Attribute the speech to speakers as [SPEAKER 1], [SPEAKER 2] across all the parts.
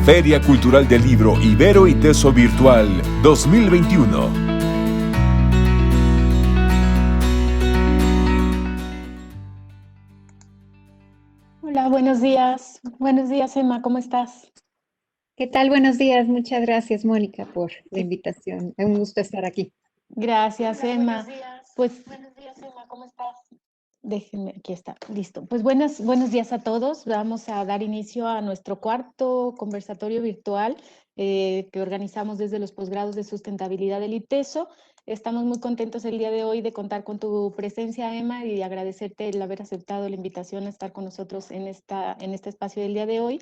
[SPEAKER 1] Feria Cultural del Libro Ibero ITESO Virtual 2021.
[SPEAKER 2] Hola, buenos días. Buenos días, Emma, ¿cómo estás?
[SPEAKER 3] ¿Qué tal? Buenos días. Muchas gracias, Mónica, por la invitación. Es un gusto estar aquí.
[SPEAKER 2] Gracias, Emma. Pues, buenos días, Emma, ¿cómo estás? Déjenme, aquí está, listo. Pues buenos días a todos. Vamos a dar inicio a nuestro cuarto conversatorio virtual que organizamos desde los posgrados de sustentabilidad del ITESO. Estamos muy contentos el día de hoy de contar con tu presencia, Emma, y agradecerte el haber aceptado la invitación a estar con nosotros en este espacio del día de hoy.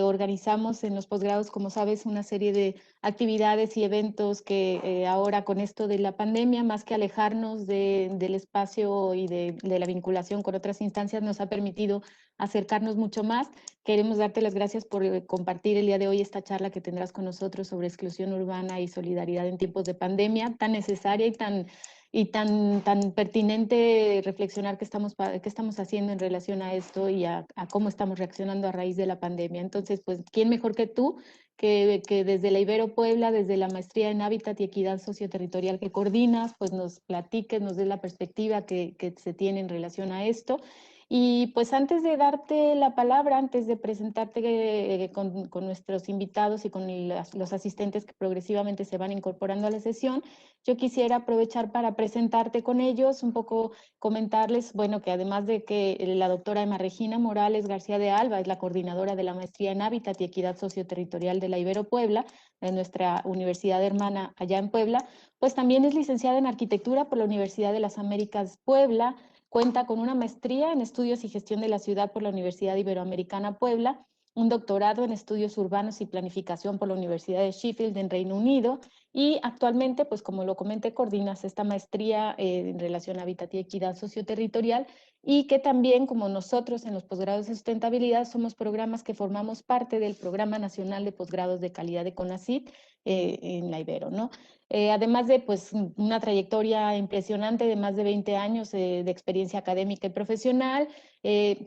[SPEAKER 2] Organizamos en los posgrados, como sabes, una serie de actividades y eventos que ahora con esto de la pandemia, más que alejarnos del espacio y de la vinculación con otras instancias, nos ha permitido acercarnos mucho más. Queremos darte las gracias por compartir el día de hoy esta charla que tendrás con nosotros sobre exclusión urbana y solidaridad en tiempos de pandemia, tan necesaria y tan pertinente reflexionar qué estamos haciendo en relación a esto y a cómo estamos reaccionando a raíz de la pandemia. Entonces, pues, ¿quién mejor que tú? Que desde la Ibero Puebla, desde la maestría en Hábitat y Equidad Socioterritorial que coordinas, pues nos platiques, nos des la perspectiva que se tiene en relación a esto. Y pues antes de darte la palabra, antes de presentarte con nuestros invitados y con los asistentes que progresivamente se van incorporando a la sesión, yo quisiera aprovechar para presentarte con ellos, un poco comentarles, bueno, que además de que la doctora Emma Regina Morales García de Alba es la coordinadora de la maestría en Hábitat y Equidad Socioterritorial de la Ibero Puebla, de nuestra universidad hermana allá en Puebla, pues también es licenciada en Arquitectura por la Universidad de las Américas Puebla, cuenta con una maestría en Estudios y Gestión de la Ciudad por la Universidad Iberoamericana Puebla, un doctorado en Estudios Urbanos y Planificación por la Universidad de Sheffield en Reino Unido y actualmente, pues como lo comenté, coordinas esta maestría en relación a hábitat y equidad socioterritorial y que también, como nosotros en los posgrados de sustentabilidad, somos programas que formamos parte del Programa Nacional de Posgrados de Calidad de CONACYT en la Ibero, ¿no? Además de pues, una trayectoria impresionante de más de 20 años de experiencia académica y profesional,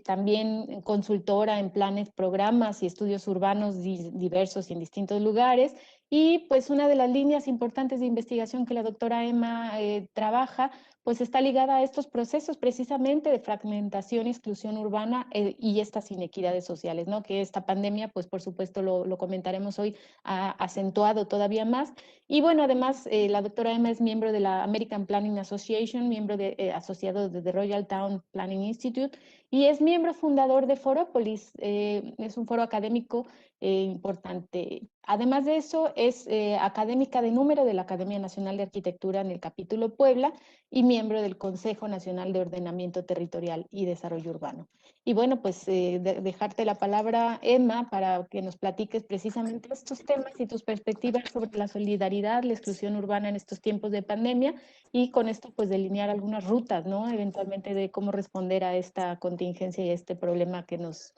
[SPEAKER 2] también consultora en planes, programas y estudios urbanos diversos y en distintos lugares. Y pues una de las líneas importantes de investigación que la doctora Emma trabaja, pues está ligada a estos procesos precisamente de fragmentación y exclusión urbana y estas inequidades sociales, ¿no? Que esta pandemia, pues por supuesto lo comentaremos hoy, ha acentuado todavía más. Y bueno, además la doctora Emma es miembro de la American Planning Association, miembro asociado de The Royal Town Planning Institute y es miembro fundador de Foropolis, es un foro académico importante. Además de eso, es académica de número de la Academia Nacional de Arquitectura en el capítulo Puebla y miembro del Consejo Nacional de Ordenamiento Territorial y Desarrollo Urbano. Y bueno, pues dejarte la palabra, Emma, para que nos platiques precisamente estos temas y tus perspectivas sobre la solidaridad, la exclusión urbana en estos tiempos de pandemia y con esto pues delinear algunas rutas, ¿no? Eventualmente de cómo responder a esta contingencia y a este problema que nos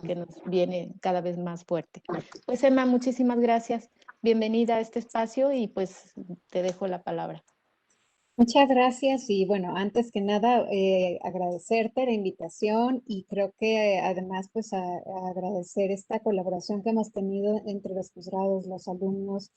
[SPEAKER 2] viene cada vez más fuerte. Pues Emma, muchísimas gracias. Bienvenida a este espacio y pues te dejo la palabra.
[SPEAKER 3] Muchas gracias y bueno, antes que nada agradecerte la invitación y creo que además pues agradecer esta colaboración que hemos tenido entre los posgrados, los alumnos,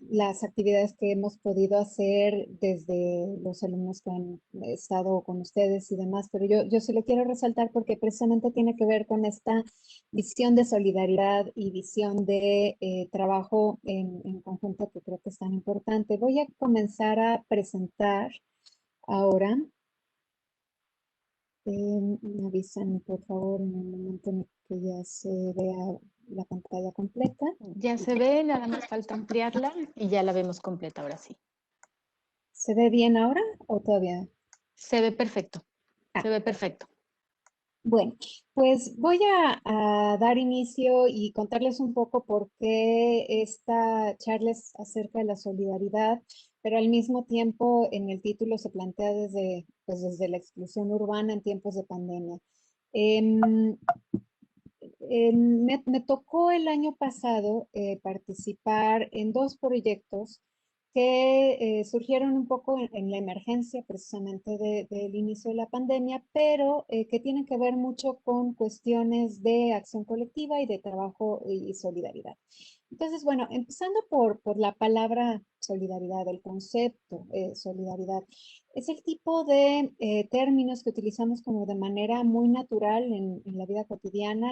[SPEAKER 3] las actividades que hemos podido hacer desde los alumnos que han estado con ustedes y demás, pero yo se lo quiero resaltar porque precisamente tiene que ver con esta visión de solidaridad y visión de trabajo en conjunto que creo que es tan importante. Voy a comenzar a presentar ahora. Me avisan, por favor, en el momento en que ya se vea la pantalla completa.
[SPEAKER 2] Ya se ve, nada más falta ampliarla y ya la vemos completa ahora sí.
[SPEAKER 3] ¿Se ve bien ahora o todavía?
[SPEAKER 2] Se ve perfecto, se ve perfecto.
[SPEAKER 3] Bueno, pues voy a dar inicio y contarles un poco por qué esta charla es acerca de la solidaridad, pero al mismo tiempo en el título se plantea desde la exclusión urbana en tiempos de pandemia. Me tocó el año pasado participar en dos proyectos que surgieron un poco en la emergencia precisamente del inicio de la pandemia, pero que tienen que ver mucho con cuestiones de acción colectiva y de trabajo y solidaridad. Entonces, bueno, empezando por la palabra solidaridad, el concepto solidaridad, es el tipo de términos que utilizamos como de manera muy natural en la vida cotidiana.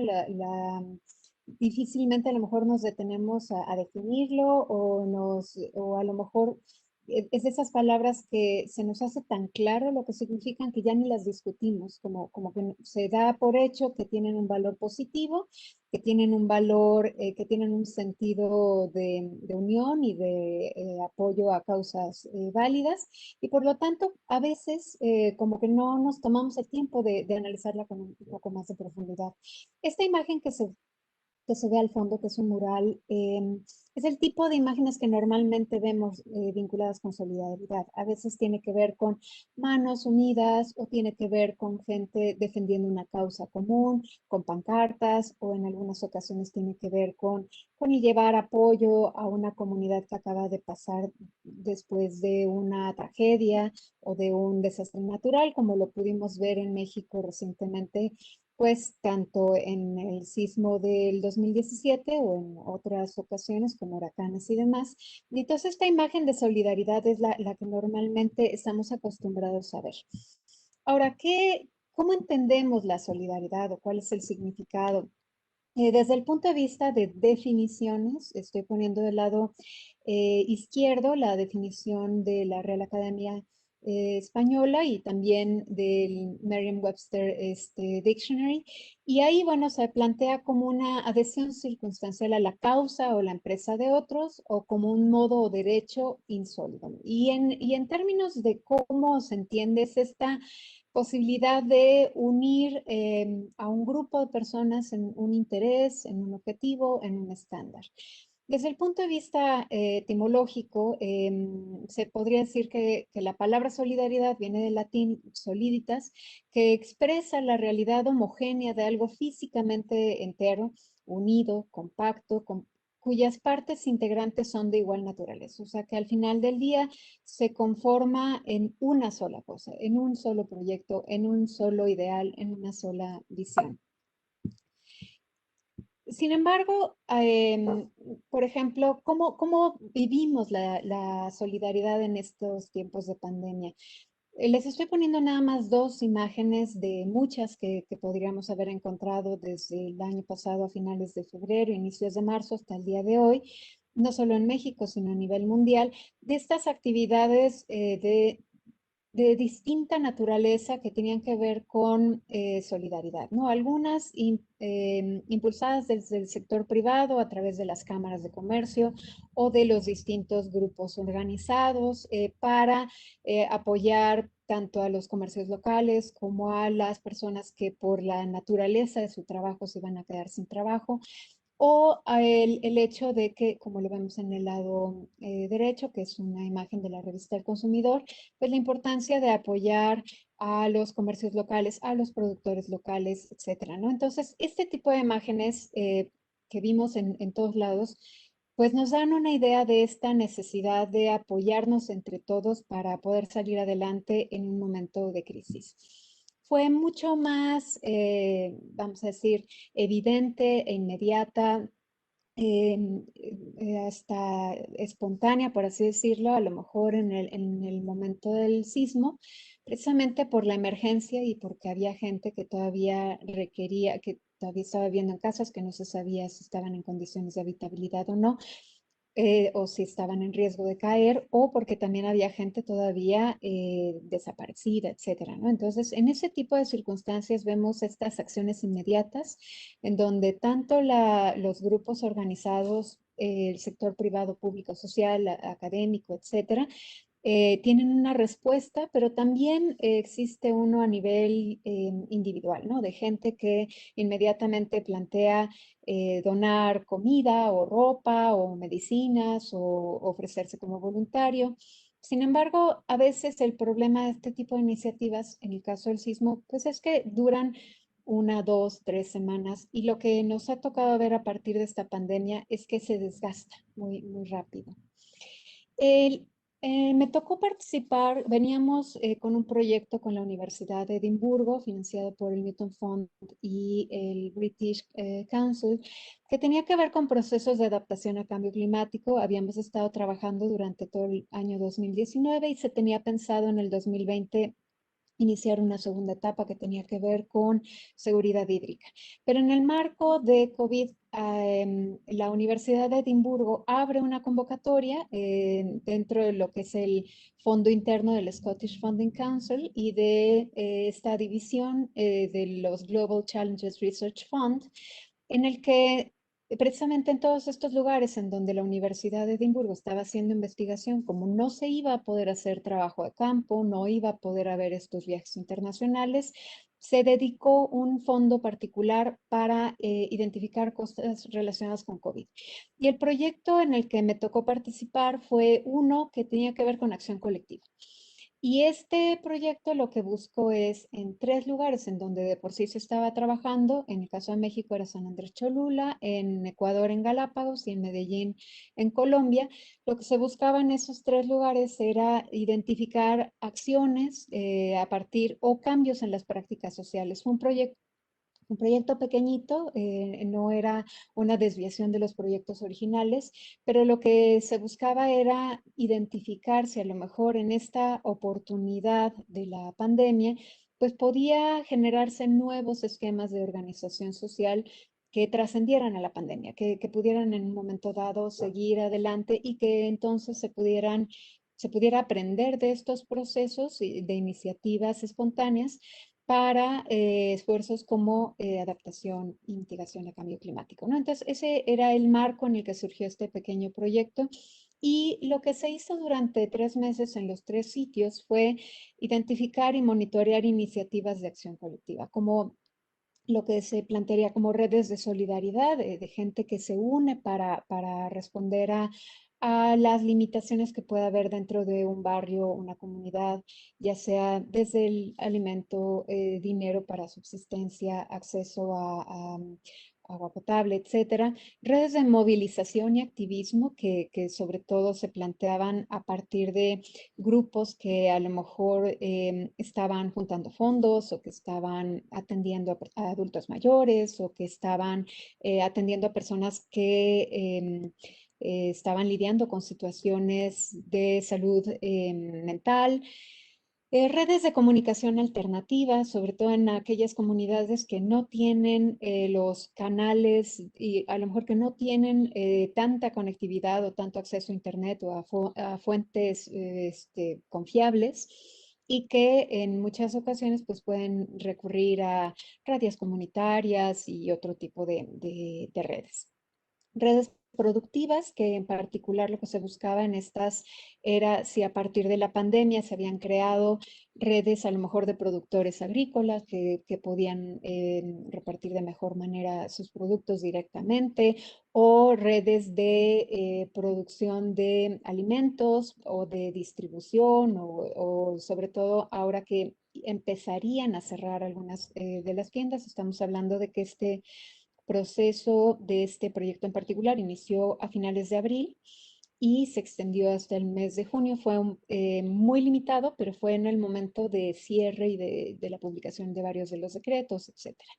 [SPEAKER 3] Difícilmente a lo mejor nos detenemos a definirlo o a lo mejor es de esas palabras que se nos hace tan claro lo que significan que ya ni las discutimos, como que se da por hecho que tienen un valor positivo, que tienen un valor, que tienen un sentido de unión y de apoyo a causas válidas, y por lo tanto a veces como que no nos tomamos el tiempo de analizarla con un poco más de profundidad. Esta imagen que se ve al fondo, que es un mural, es el tipo de imágenes que normalmente vemos vinculadas con solidaridad. A veces tiene que ver con manos unidas o tiene que ver con gente defendiendo una causa común, con pancartas, o en algunas ocasiones tiene que ver con el llevar apoyo a una comunidad que acaba de pasar después de una tragedia o de un desastre natural, como lo pudimos ver en México recientemente, pues tanto en el sismo del 2017 o en otras ocasiones como huracanes y demás. Y entonces esta imagen de solidaridad es la que normalmente estamos acostumbrados a ver. Ahora, ¿cómo entendemos la solidaridad o cuál es el significado? Desde el punto de vista de definiciones, estoy poniendo del lado izquierdo la definición de la Real Academia Española y también del Merriam-Webster Dictionary. Y ahí, bueno, se plantea como una adhesión circunstancial a la causa o la empresa de otros o como un modo o derecho insólido. Y en términos de cómo se entiende es esta posibilidad de unir a un grupo de personas en un interés, en un objetivo, en un estándar. Desde el punto de vista etimológico, se podría decir que la palabra solidaridad viene del latín soliditas, que expresa la realidad homogénea de algo físicamente entero, unido, compacto, cuyas partes integrantes son de igual naturaleza. O sea que al final del día se conforma en una sola cosa, en un solo proyecto, en un solo ideal, en una sola visión. Sin embargo, por ejemplo, ¿cómo vivimos la solidaridad en estos tiempos de pandemia? Les estoy poniendo nada más dos imágenes de muchas que podríamos haber encontrado desde el año pasado a finales de febrero, inicios de marzo hasta el día de hoy, no solo en México, sino a nivel mundial, de estas actividades de distinta naturaleza que tenían que ver con solidaridad, ¿no? Algunas impulsadas desde el sector privado a través de las cámaras de comercio o de los distintos grupos organizados para apoyar tanto a los comercios locales como a las personas que por la naturaleza de su trabajo se iban a quedar sin trabajo, o el hecho de que, como lo vemos en el lado derecho, que es una imagen de la revista El Consumidor, pues la importancia de apoyar a los comercios locales, a los productores locales, etcétera, ¿no? Entonces, este tipo de imágenes que vimos en todos lados, pues nos dan una idea de esta necesidad de apoyarnos entre todos para poder salir adelante en un momento de crisis. Fue mucho más, vamos a decir, evidente e inmediata, hasta espontánea, por así decirlo, a lo mejor en el momento del sismo, precisamente por la emergencia y porque había gente que todavía requería, que todavía estaba viviendo en casas que no se sabía si estaban en condiciones de habitabilidad o no, o si estaban en riesgo de caer, o porque también había gente todavía desaparecida, etcétera, ¿no? Entonces, en ese tipo de circunstancias vemos estas acciones inmediatas en donde tanto los grupos organizados, el sector privado, público, social, académico, etcétera, tienen una respuesta, pero también existe uno a nivel individual, ¿no? De gente que inmediatamente plantea donar comida o ropa o medicinas o ofrecerse como voluntario. Sin embargo, a veces el problema de este tipo de iniciativas, en el caso del sismo, pues es que duran 1, 2, 3 semanas, y lo que nos ha tocado ver a partir de esta pandemia es que se desgasta muy, muy rápido. El- Me tocó participar, veníamos con un proyecto con la Universidad de Edimburgo, financiado por el Newton Fund y el British Council, que tenía que ver con procesos de adaptación a cambio climático. Habíamos estado trabajando durante todo el año 2019 y se tenía pensado en el 2020 iniciar una segunda etapa que tenía que ver con seguridad hídrica. Pero en el marco de COVID, la Universidad de Edimburgo abre una convocatoria dentro de lo que es el fondo interno del Scottish Funding Council y de esta división de los Global Challenges Research Fund, en el que precisamente en todos estos lugares en donde la Universidad de Edimburgo estaba haciendo investigación, como no se iba a poder hacer trabajo de campo, no iba a poder haber estos viajes internacionales, se dedicó un fondo particular para identificar cosas relacionadas con COVID. Y el proyecto en el que me tocó participar fue uno que tenía que ver con acción colectiva. Y este proyecto lo que busco es en 3 lugares en donde de por sí se estaba trabajando. En el caso de México era San Andrés Cholula, en Ecuador en Galápagos y en Medellín en Colombia. Lo que se buscaba en esos 3 lugares era identificar acciones a partir o cambios en las prácticas sociales. Fue un proyecto pequeñito, no era una desviación de los proyectos originales, pero lo que se buscaba era identificar si a lo mejor en esta oportunidad de la pandemia, pues podía generarse nuevos esquemas de organización social que trascendieran a la pandemia, que pudieran en un momento dado seguir adelante y que entonces se pudiera aprender de estos procesos y de iniciativas espontáneas para esfuerzos como adaptación y mitigación a cambio climático, ¿no? Entonces, ese era el marco en el que surgió este pequeño proyecto. Y lo que se hizo durante 3 meses en los 3 sitios fue identificar y monitorear iniciativas de acción colectiva, como lo que se plantearía como redes de solidaridad, de gente que se une para responder a las limitaciones que pueda haber dentro de un barrio, una comunidad, ya sea desde el alimento, dinero para subsistencia, acceso a agua potable, etcétera. Redes de movilización y activismo que sobre todo se planteaban a partir de grupos que a lo mejor estaban juntando fondos o que estaban atendiendo a adultos mayores o que estaban atendiendo a personas que estaban lidiando con situaciones de salud mental. Redes de comunicación alternativas, sobre todo en aquellas comunidades que no tienen los canales y a lo mejor que no tienen tanta conectividad o tanto acceso a Internet o a fuentes confiables y que en muchas ocasiones pues pueden recurrir a radios comunitarias y otro tipo de redes. Redes productivas, que en particular lo que se buscaba en estas era si a partir de la pandemia se habían creado redes a lo mejor de productores agrícolas que podían repartir de mejor manera sus productos directamente, o redes de producción de alimentos o de distribución, o sobre todo ahora que empezarían a cerrar algunas de las tiendas. Estamos hablando de que este proceso de este proyecto en particular inició a finales de abril y se extendió hasta el mes de junio. Fue muy limitado, pero fue en el momento de cierre y de la publicación de varios de los decretos, etcétera.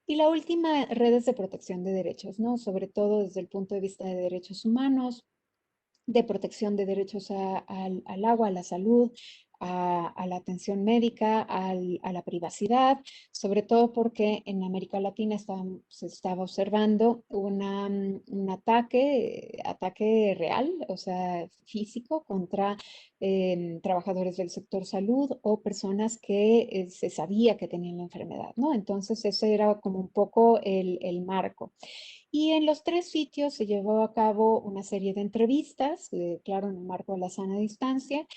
[SPEAKER 3] Y la última, redes de protección de derechos, ¿no? Sobre todo desde el punto de vista de derechos humanos, de protección de derechos al agua, a la salud, a la atención médica, a la privacidad, sobre todo porque en América Latina se estaba observando un ataque real, o sea, físico, contra trabajadores del sector salud o personas que se sabía que tenían la enfermedad, ¿no? Entonces, ese era como un poco el marco. Y en los 3 sitios se llevó a cabo una serie de entrevistas, claro, en el marco de la sana distancia.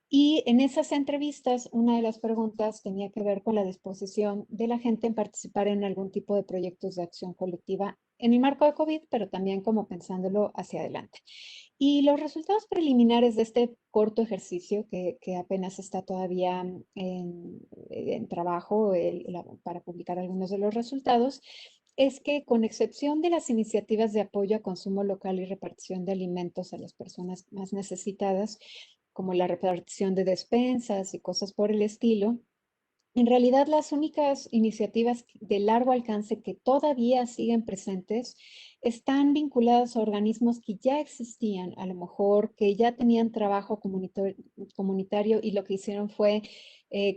[SPEAKER 3] Y en esas entrevistas, una de las preguntas tenía que ver con la disposición de la gente en participar en algún tipo de proyectos de acción colectiva en el marco de COVID, pero también como pensándolo hacia adelante. Y los resultados preliminares de este corto ejercicio, que apenas está todavía en trabajo para publicar algunos de los resultados, es que, con excepción de las iniciativas de apoyo a consumo local y repartición de alimentos a las personas más necesitadas, como la repartición de despensas y cosas por el estilo, en realidad, las únicas iniciativas de largo alcance que todavía siguen presentes están vinculadas a organismos que ya existían, a lo mejor que ya tenían trabajo comunitario y lo que hicieron fue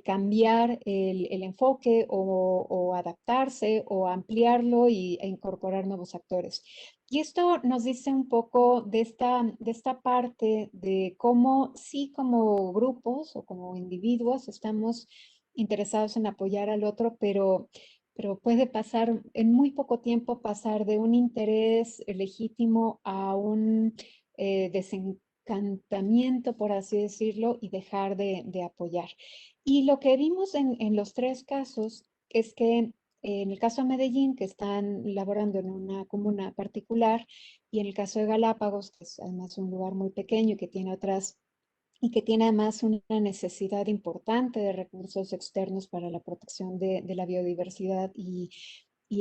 [SPEAKER 3] cambiar el enfoque o adaptarse o ampliarlo e incorporar nuevos actores. Y esto nos dice un poco de esta parte de cómo sí, como grupos o como individuos estamos interesados en apoyar al otro, pero puede pasar, en muy poco tiempo, pasar de un interés legítimo a un desencantamiento, por así decirlo, y dejar de apoyar. Y lo que vimos en los tres casos es que en el caso de Medellín, que están laborando en una comuna particular, y en el caso de Galápagos, que es además un lugar muy pequeño y que tiene otras y que tiene además una necesidad importante de recursos externos para la protección de la biodiversidad y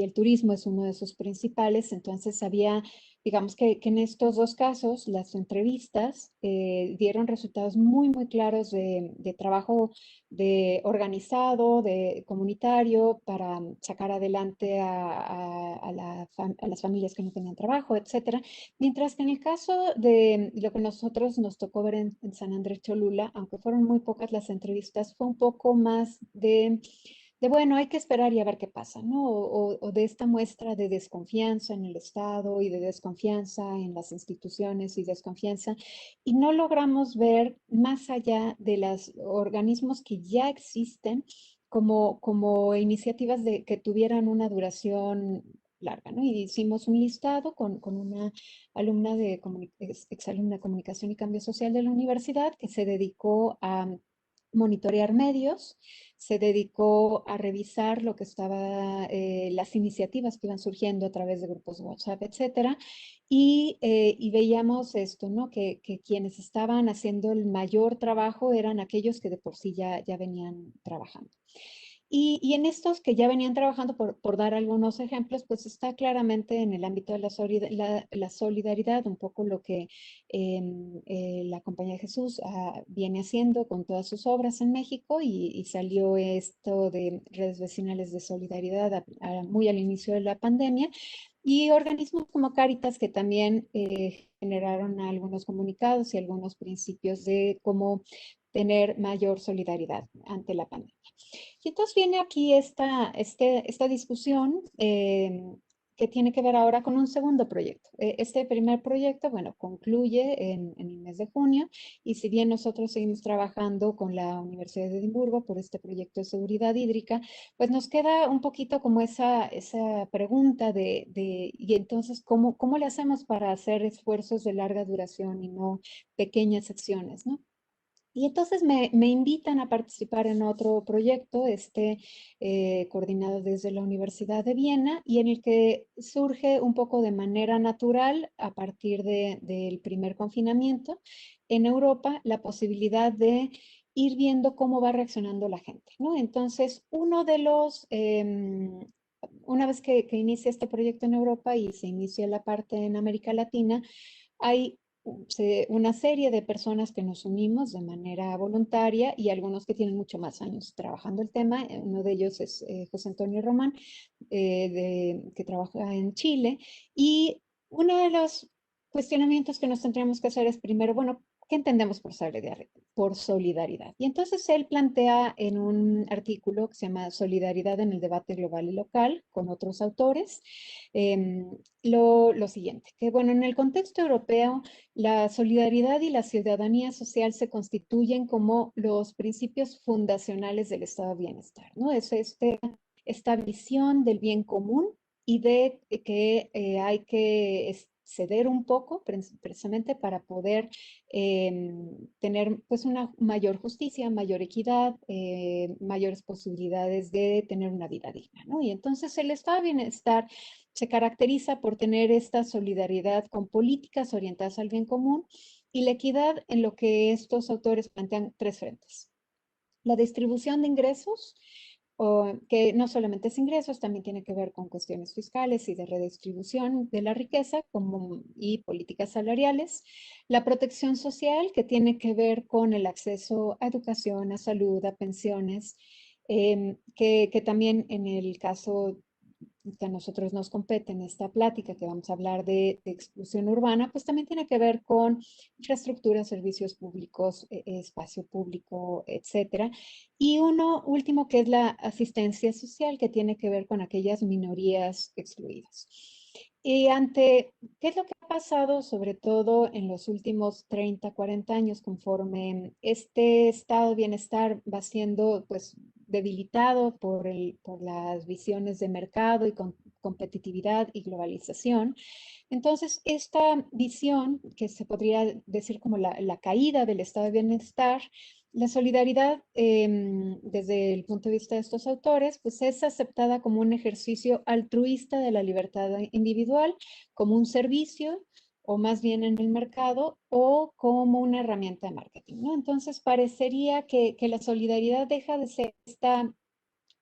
[SPEAKER 3] el turismo es uno de sus principales. Entonces había, digamos que en estos dos casos, las entrevistas dieron resultados muy, muy claros de trabajo organizado, de comunitario, para sacar adelante a las familias que no tenían trabajo, etcétera. Mientras que en el caso de lo que nosotros nos tocó ver en San Andrés Cholula, aunque fueron muy pocas las entrevistas, fue un poco más bueno, hay que esperar y a ver qué pasa, ¿no? O de esta muestra de desconfianza en el Estado y de desconfianza en las instituciones y desconfianza. Y no logramos ver más allá de los organismos que ya existen como iniciativas que tuvieran una duración larga, ¿no? Y hicimos un listado con una alumna exalumna de Comunicación y Cambio Social de la universidad que se dedicó a monitorear medios, se dedicó a revisar lo que estaba, las iniciativas que iban surgiendo a través de grupos de WhatsApp, etcétera, y veíamos esto, ¿no? Que quienes estaban haciendo el mayor trabajo eran aquellos que de por sí ya venían trabajando. Y en estos que ya venían trabajando, por dar algunos ejemplos, pues está claramente en el ámbito de la solidaridad, un poco lo que la Compañía de Jesús viene haciendo con todas sus obras en México y salió esto de redes vecinales de solidaridad muy al inicio de la pandemia. Y organismos como Cáritas que también generaron algunos comunicados y algunos principios de cómo tener mayor solidaridad ante la pandemia. Y entonces viene aquí esta discusión que tiene que ver ahora con un segundo proyecto. Este primer proyecto, bueno, concluye en el mes de junio y si bien nosotros seguimos trabajando con la Universidad de Edimburgo por este proyecto de seguridad hídrica, pues nos queda un poquito como esa pregunta y entonces, ¿cómo le hacemos para hacer esfuerzos de larga duración y no pequeñas acciones, ¿no? Y entonces me invitan a participar en otro proyecto, coordinado desde la Universidad de Viena y en el que surge un poco de manera natural a partir del primer confinamiento en Europa la posibilidad de ir viendo cómo va reaccionando la gente, ¿no? Entonces, una vez que inicia este proyecto en Europa y se inicia la parte en América Latina, hay una serie de personas que nos unimos de manera voluntaria y algunos que tienen mucho más años trabajando el tema. Uno de ellos es José Antonio Román, que trabaja en Chile. Y uno de los cuestionamientos que nos tendríamos que hacer es primero, bueno, ¿qué entendemos por solidaridad? Por solidaridad. Y entonces él plantea en un artículo que se llama Solidaridad en el debate global y local, con otros autores, lo siguiente, que bueno, en el contexto europeo, la solidaridad y la ciudadanía social se constituyen como los principios fundacionales del estado de bienestar, ¿no? Es esta visión del bien común y de que hay que ceder un poco precisamente para poder tener pues una mayor justicia, mayor equidad, mayores posibilidades de tener una vida digna, ¿no? Y entonces el estado de bienestar se caracteriza por tener esta solidaridad con políticas orientadas al bien común y la equidad en lo que estos autores plantean tres frentes. La distribución de ingresos, que no solamente es ingresos, también tiene que ver con cuestiones fiscales y de redistribución de la riqueza y políticas salariales. La protección social, que tiene que ver con el acceso a educación, a salud, a pensiones, que también en el caso que a nosotros nos compete en esta plática que vamos a hablar de exclusión urbana, pues también tiene que ver con infraestructura, servicios públicos, espacio público, etcétera. Y uno último que es la asistencia social, que tiene que ver con aquellas minorías excluidas. Y ¿qué es lo que ha pasado, sobre todo en los últimos 30, 40 años, conforme este estado de bienestar va siendo, pues, debilitado por las visiones de mercado y competitividad y globalización? Entonces, esta visión, que se podría decir como la caída del estado de bienestar, la solidaridad, desde el punto de vista de estos autores, pues es aceptada como un ejercicio altruista de la libertad individual, como un servicio, o más bien en el mercado, o como una herramienta de marketing, ¿no? Entonces, parecería que la solidaridad deja de ser esta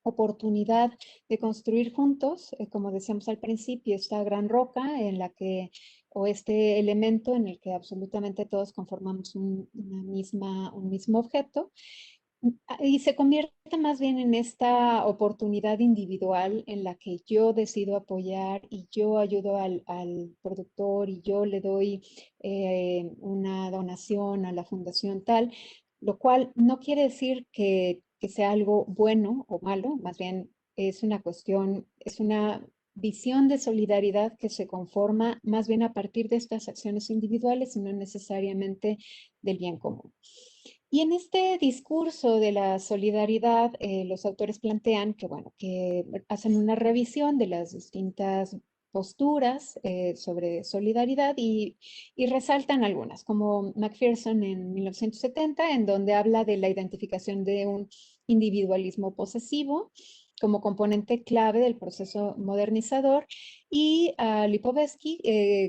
[SPEAKER 3] oportunidad de construir juntos, como decíamos al principio, esta gran roca en la que, o este elemento en el que absolutamente todos conformamos un mismo objeto, y se convierte más bien en esta oportunidad individual en la que yo decido apoyar y yo ayudo al productor y yo le doy una donación a la fundación tal, lo cual no quiere decir que sea algo bueno o malo, más bien es una cuestión, es una visión de solidaridad que se conforma más bien a partir de estas acciones individuales y no necesariamente del bien común. Y en este discurso de la solidaridad, los autores plantean que, bueno, que hacen una revisión de las distintas posturas sobre solidaridad y resaltan algunas, como Macpherson en 1970, en donde habla de la identificación de un individualismo posesivo como componente clave del proceso modernizador, y a Lipovetsky,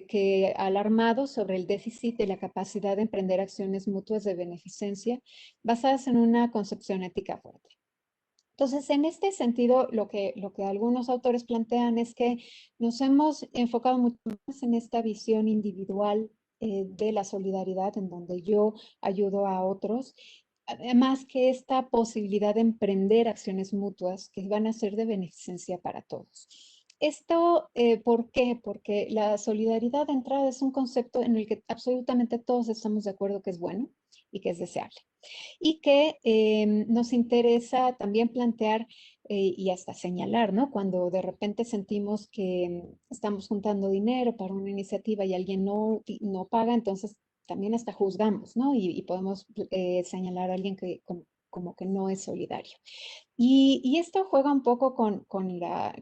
[SPEAKER 3] que ha alarmado sobre el déficit de la capacidad de emprender acciones mutuas de beneficencia basadas en una concepción ética fuerte. Entonces, en este sentido, lo que algunos autores plantean es que nos hemos enfocado mucho más en esta visión individual de la solidaridad, en donde yo ayudo a otros, además que esta posibilidad de emprender acciones mutuas que van a ser de beneficencia para todos. Esto, ¿por qué? Porque la solidaridad de entrada es un concepto en el que absolutamente todos estamos de acuerdo que es bueno y que es deseable, y que nos interesa también plantear y hasta señalar, ¿no? Cuando de repente sentimos que estamos juntando dinero para una iniciativa y alguien no paga, entonces también hasta juzgamos, ¿no? Y podemos señalar a alguien que como que no es solidario. Y esto juega un poco con la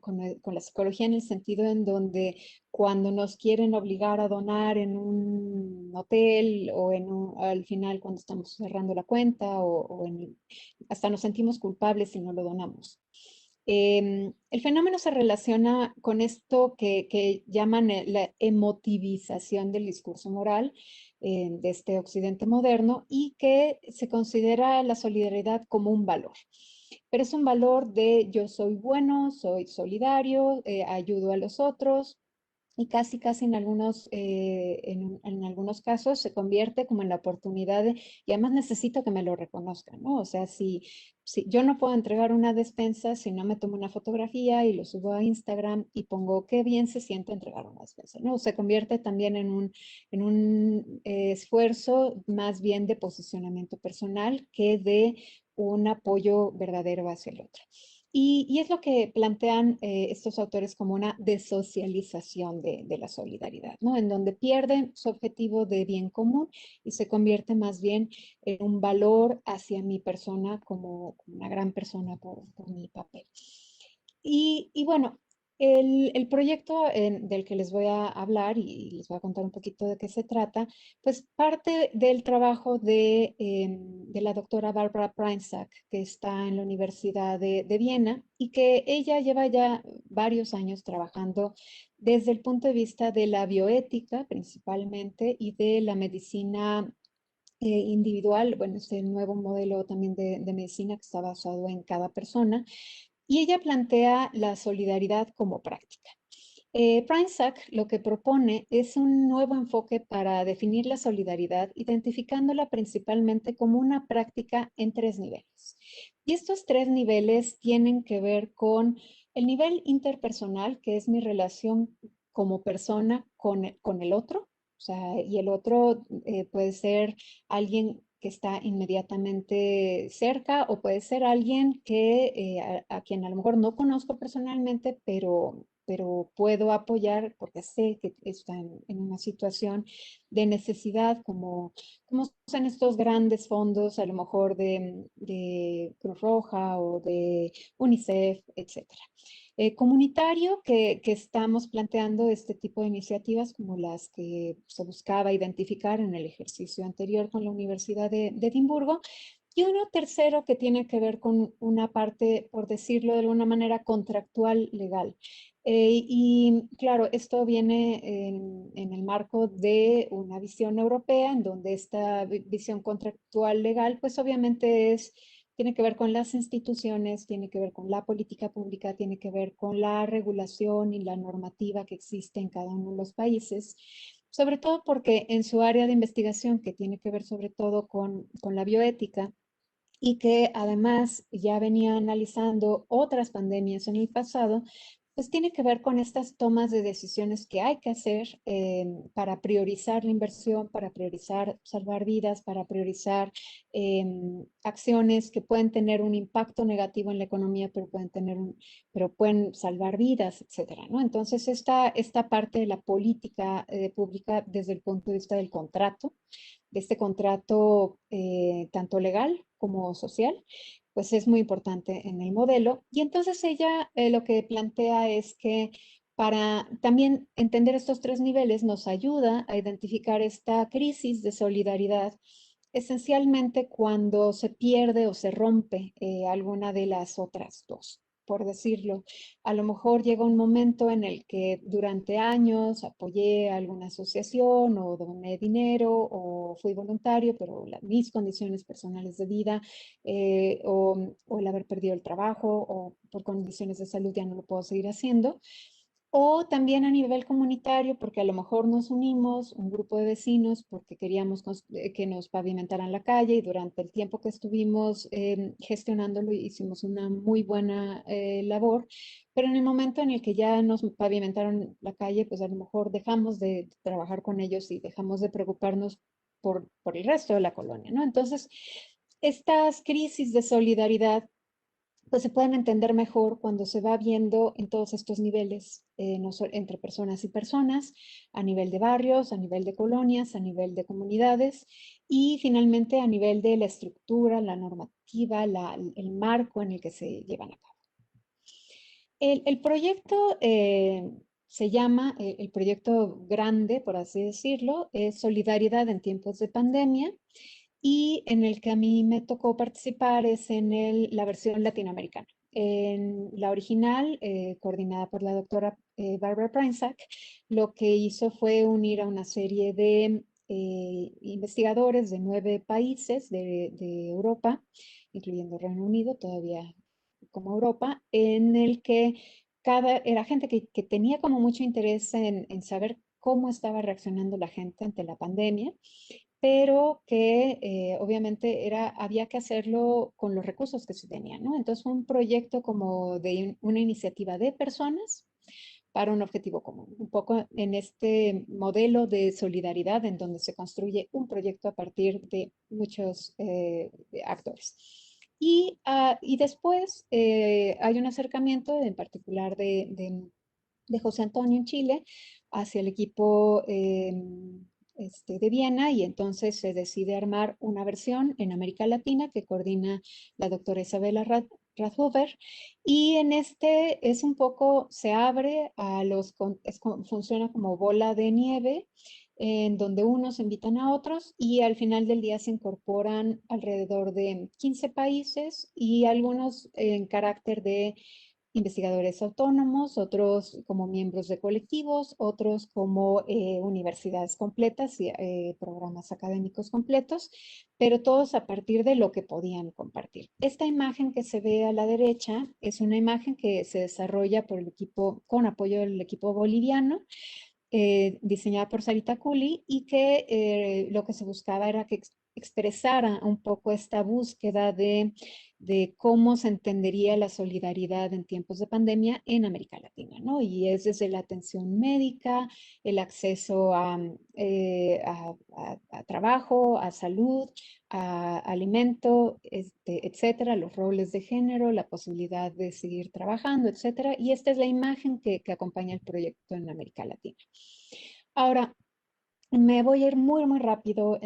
[SPEAKER 3] psicología, en el sentido en donde cuando nos quieren obligar a donar en un hotel o al final cuando estamos cerrando la cuenta hasta nos sentimos culpables si no lo donamos. El fenómeno se relaciona con esto que llaman la emotivización del discurso moral de este occidente moderno, y que se considera la solidaridad como un valor. Pero es un valor de yo soy bueno, soy solidario, ayudo a los otros, y casi en algunos casos se convierte como en la oportunidad y además necesito que me lo reconozcan, ¿no? O sea, si yo no puedo entregar una despensa si no me tomo una fotografía y lo subo a Instagram y pongo qué bien se siente entregar una despensa, ¿no? Se convierte también en un esfuerzo más bien de posicionamiento personal que de un apoyo verdadero hacia el otro. Y es lo que plantean estos autores como una desocialización de la solidaridad, ¿no? En donde pierden su objetivo de bien común y se convierte más bien en un valor hacia mi persona como una gran persona por mi papel. Y bueno, el proyecto del que les voy a hablar y les voy a contar un poquito de qué se trata, pues parte del trabajo de la doctora Barbara Prinesack, que está en la Universidad de Viena, y que ella lleva ya varios años trabajando desde el punto de vista de la bioética principalmente y de la medicina individual, bueno, este nuevo modelo también de medicina que está basado en cada persona, y ella plantea la solidaridad como práctica. Prinsack lo que propone es un nuevo enfoque para definir la solidaridad, identificándola principalmente como una práctica en 3 niveles. Y estos 3 niveles tienen que ver con el nivel interpersonal, que es mi relación como persona con el otro, o sea, y el otro puede ser alguien que está inmediatamente cerca o puede ser alguien que, a quien a lo mejor no conozco personalmente, pero puedo apoyar porque sé que está en una situación de necesidad, como son estos grandes fondos, a lo mejor de Cruz Roja o de UNICEF, etcétera. Comunitario, que estamos planteando este tipo de iniciativas como las que se buscaba identificar en el ejercicio anterior con la Universidad de Edimburgo. Y uno tercero que tiene que ver con una parte, por decirlo de alguna manera, contractual legal. Y claro, esto viene en el marco de una visión europea, en donde esta visión contractual legal, pues obviamente tiene que ver con las instituciones, tiene que ver con la política pública, tiene que ver con la regulación y la normativa que existe en cada uno de los países, sobre todo porque en su área de investigación, que tiene que ver sobre todo con la bioética, y que además ya venía analizando otras pandemias en el pasado, pues tiene que ver con estas tomas de decisiones que hay que hacer para priorizar la inversión, para priorizar salvar vidas, para priorizar acciones que pueden tener un impacto negativo en la economía, pero pueden salvar vidas, etcétera, ¿no? Entonces, esta parte de la política pública desde el punto de vista del contrato, de este contrato tanto legal como social, pues es muy importante en el modelo. Y entonces ella lo que plantea es que para también entender estos 3 niveles nos ayuda a identificar esta crisis de solidaridad, esencialmente cuando se pierde o se rompe alguna de las otras dos, por decirlo. A lo mejor llega un momento en el que durante años apoyé a alguna asociación o doné dinero o fui voluntario, pero mis condiciones personales de vida o el haber perdido el trabajo o por condiciones de salud ya no lo puedo seguir haciendo. O también a nivel comunitario, porque a lo mejor nos unimos, un grupo de vecinos, porque queríamos que nos pavimentaran la calle y durante el tiempo que estuvimos gestionándolo hicimos una muy buena labor, pero en el momento en el que ya nos pavimentaron la calle, pues a lo mejor dejamos de trabajar con ellos y dejamos de preocuparnos por el resto de la colonia, ¿no? Entonces, estas crisis de solidaridad pues se pueden entender mejor cuando se va viendo en todos estos niveles, no entre personas y personas, a nivel de barrios, a nivel de colonias, a nivel de comunidades y finalmente a nivel de la estructura, la normativa, el marco en el que se llevan a cabo. El proyecto se llama, el proyecto grande, por así decirlo, es Solidaridad en tiempos de pandemia y en el que a mí me tocó participar es en la versión latinoamericana. En la original, coordinada por la doctora Barbara Prinsack, lo que hizo fue unir a una serie de investigadores de 9 países de Europa, incluyendo Reino Unido, todavía como Europa, en el que era gente que tenía como mucho interés en saber cómo estaba reaccionando la gente ante la pandemia, pero que obviamente había que hacerlo con los recursos que se tenían, ¿no? Entonces fue un proyecto como de una iniciativa de personas para un objetivo común, un poco en este modelo de solidaridad en donde se construye un proyecto a partir de muchos actores. Y después hay un acercamiento en particular de José Antonio en Chile hacia el equipo de Viena y entonces se decide armar una versión en América Latina que coordina la doctora Isabela Radhover y en este es un poco, se abre funciona como bola de nieve en donde unos invitan a otros y al final del día se incorporan alrededor de 15 países y algunos en carácter de investigadores autónomos, otros como miembros de colectivos, otros como universidades completas y programas académicos completos, pero todos a partir de lo que podían compartir. Esta imagen que se ve a la derecha es una imagen que se desarrolla por el equipo, con apoyo del equipo boliviano, diseñada por Sarita Cooley, y que lo que se buscaba era que expresara un poco esta búsqueda de cómo se entendería la solidaridad en tiempos de pandemia en América Latina, ¿no? Y es desde la atención médica, el acceso a trabajo, a salud, a alimento, etcétera, los roles de género, la posibilidad de seguir trabajando, etcétera. Y esta es la imagen que acompaña el proyecto en América Latina. Ahora, me voy a ir muy rápido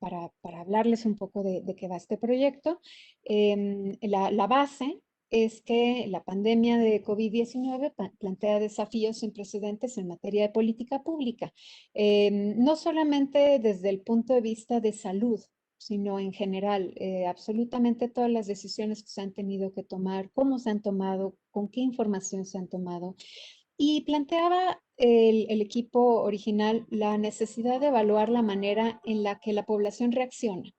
[SPEAKER 3] para hablarles un poco de qué va este proyecto. La base es que la pandemia de COVID-19 plantea desafíos sin precedentes en materia de política pública, no solamente desde el punto de vista de salud, sino en general, absolutamente todas las decisiones que se han tenido que tomar, cómo se han tomado, con qué información se han tomado. Y planteaba el equipo original la necesidad de evaluar la manera en la que la población reacciona.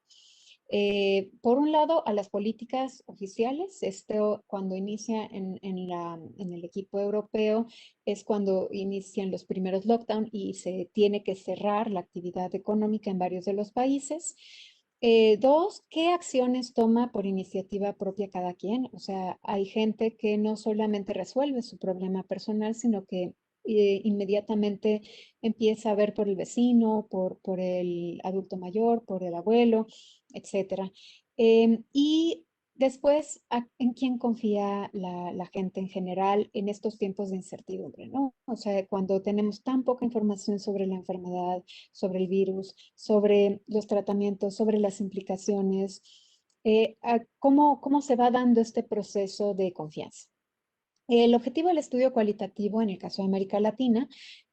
[SPEAKER 3] Por un lado, a las políticas oficiales. Esto, cuando inicia en el equipo europeo, es cuando inician los primeros lockdowns y se tiene que cerrar la actividad económica en varios de los países. Dos, ¿qué acciones toma por iniciativa propia cada quien? O sea, hay gente que no solamente resuelve su problema personal, sino que inmediatamente empieza a ver por el vecino, por el adulto mayor, por el abuelo, etcétera. Y después, ¿en quién confía la gente en general en estos tiempos de incertidumbre, ¿no? O sea, cuando tenemos tan poca información sobre la enfermedad, sobre el virus, sobre los tratamientos, sobre las implicaciones, ¿cómo se va dando este proceso de confianza? El objetivo del estudio cualitativo, en el caso de América Latina,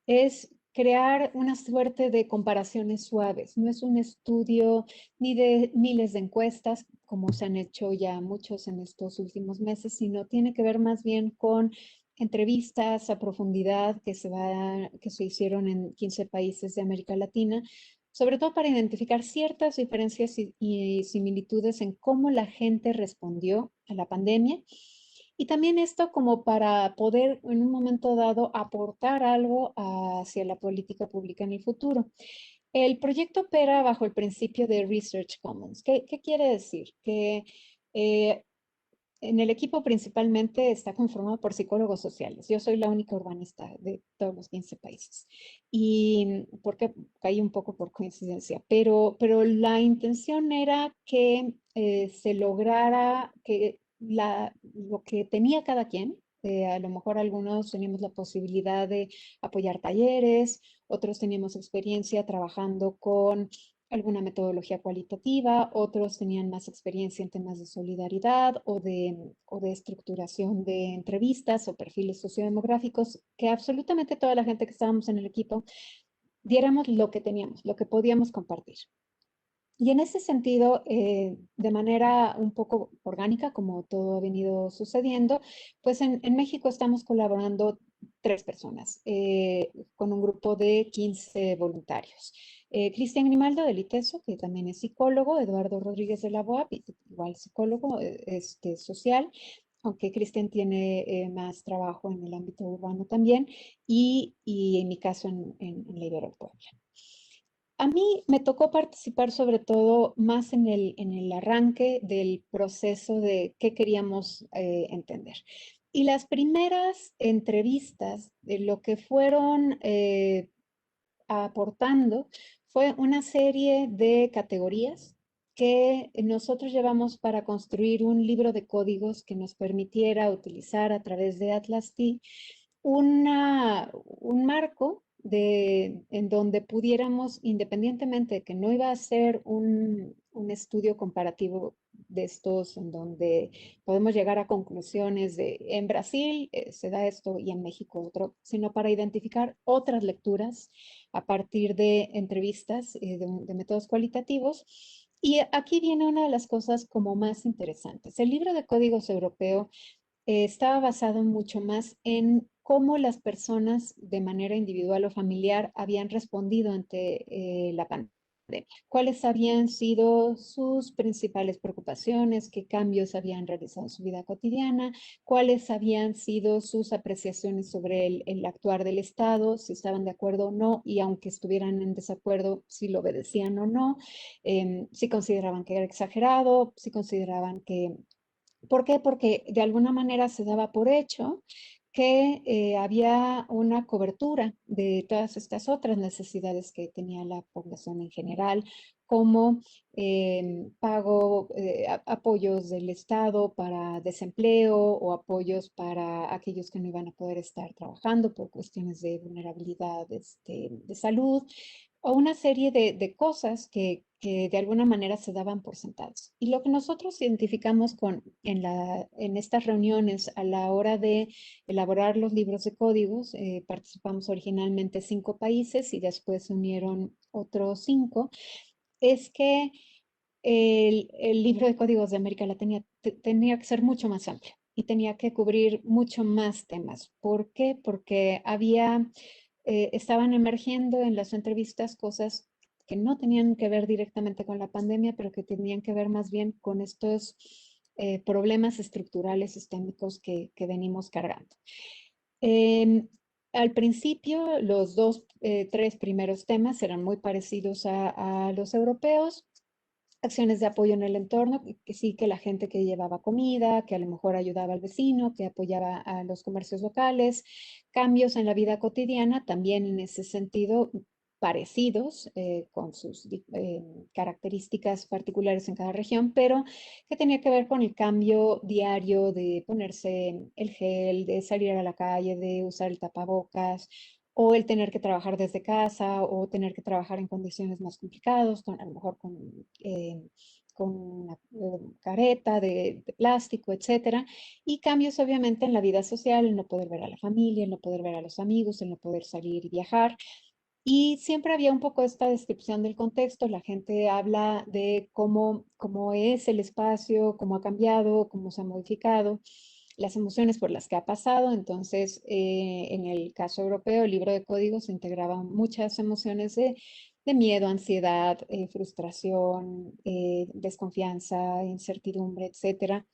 [SPEAKER 3] es crear una suerte de comparaciones suaves. No es un estudio ni de miles de encuestas, como se han hecho ya muchos en estos últimos meses, sino tiene que ver más bien con entrevistas a profundidad que se hicieron en 15 países de América Latina, sobre todo para identificar ciertas diferencias y similitudes en cómo la gente respondió a la pandemia. Y también esto como para poder en un momento dado aportar algo hacia la política pública en el futuro. El proyecto opera bajo el principio de Research Commons. ¿Qué quiere decir? Que en el equipo principalmente está conformado por psicólogos sociales. Yo soy la única urbanista de todos los 15 países. Y porque caí un poco por coincidencia, pero la intención era que se lograra que lo que tenía cada quien, a lo mejor algunos teníamos la posibilidad de apoyar talleres, otros teníamos experiencia trabajando con alguna metodología cualitativa, otros tenían más experiencia en temas de solidaridad o de estructuración de entrevistas o perfiles sociodemográficos, que absolutamente toda la gente que estábamos en el equipo diéramos lo que teníamos, lo que podíamos compartir. Y en ese sentido, de manera un poco orgánica, como todo ha venido sucediendo, pues en México estamos colaborando 3 personas con un grupo de 15 voluntarios. Cristian Grimaldo del ITESO, que también es psicólogo, Eduardo Rodríguez de la UAP, igual psicólogo social, aunque Cristian tiene más trabajo en el ámbito urbano también, y en mi caso en la Ibero Puebla. A mí me tocó participar sobre todo más en el arranque del proceso de qué queríamos entender. Y las primeras entrevistas de lo que fueron aportando fue una serie de categorías que nosotros llevamos para construir un libro de códigos que nos permitiera utilizar a través de Atlas-T un marco en donde pudiéramos, independientemente de que no iba a ser un estudio comparativo de estos, en donde podemos llegar a conclusiones de en Brasil se da esto y en México otro, sino para identificar otras lecturas a partir de entrevistas de métodos cualitativos. Y aquí viene una de las cosas como más interesantes. El libro de códigos europeo estaba basado mucho más en cómo las personas de manera individual o familiar habían respondido ante la pandemia. ¿Cuáles habían sido sus principales preocupaciones? ¿Qué cambios habían realizado en su vida cotidiana? ¿Cuáles habían sido sus apreciaciones sobre el actuar del Estado? Si estaban de acuerdo o no, y aunque estuvieran en desacuerdo, si lo obedecían o no, si consideraban que era exagerado, si consideraban que... ¿Por qué? Porque de alguna manera se daba por hecho que había una cobertura de todas estas otras necesidades que tenía la población en general, como pago, apoyos del Estado para desempleo o apoyos para aquellos que no iban a poder estar trabajando por cuestiones de vulnerabilidad de salud, o una serie de cosas que de alguna manera se daban por sentados. Y lo que nosotros identificamos en estas reuniones a la hora de elaborar los libros de códigos, participamos originalmente 5 países y después se unieron otros 5, es que el libro de códigos de América Latina tenía que ser mucho más amplio y tenía que cubrir mucho más temas. ¿Por qué? Porque estaban emergiendo en las entrevistas cosas que no tenían que ver directamente con la pandemia, pero que tenían que ver más bien con estos problemas estructurales sistémicos que venimos cargando. Em, Al principio, los 3 primeros temas eran muy parecidos a los europeos. Acciones de apoyo en el entorno, que sí, que la gente que llevaba comida, que a lo mejor ayudaba al vecino, que apoyaba a los comercios locales, cambios en la vida cotidiana, también en ese sentido parecidos, con sus características particulares en cada región, pero que tenía que ver con el cambio diario de ponerse el gel, de salir a la calle, de usar el tapabocas, o el tener que trabajar desde casa, o tener que trabajar en condiciones más complicadas, a lo mejor con una careta de plástico, etcétera, y cambios obviamente en la vida social, el no poder ver a la familia, el no poder ver a los amigos, el no poder salir y viajar. Y siempre había un poco esta descripción del contexto, la gente habla de cómo es el espacio, cómo ha cambiado, cómo se ha modificado, las emociones por las que ha pasado. Entonces, en el caso europeo, el libro de códigos integraba muchas emociones de miedo, ansiedad, frustración, desconfianza, incertidumbre, etcétera.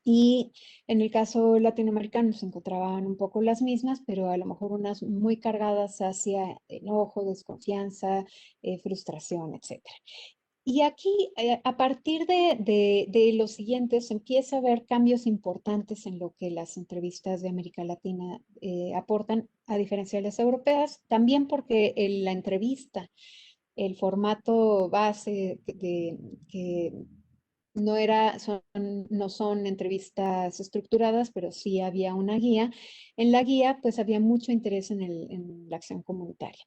[SPEAKER 3] Y en el caso latinoamericano se encontraban un poco las mismas, pero a lo mejor unas muy cargadas hacia enojo, desconfianza, frustración, etcétera. Y aquí, a partir de lo siguiente, se empieza a ver cambios importantes en lo que las entrevistas de América Latina aportan, a diferencia de las europeas, también porque la entrevista, el formato base que no son entrevistas estructuradas, pero sí había una guía. En la guía, pues había mucho interés en la acción comunitaria.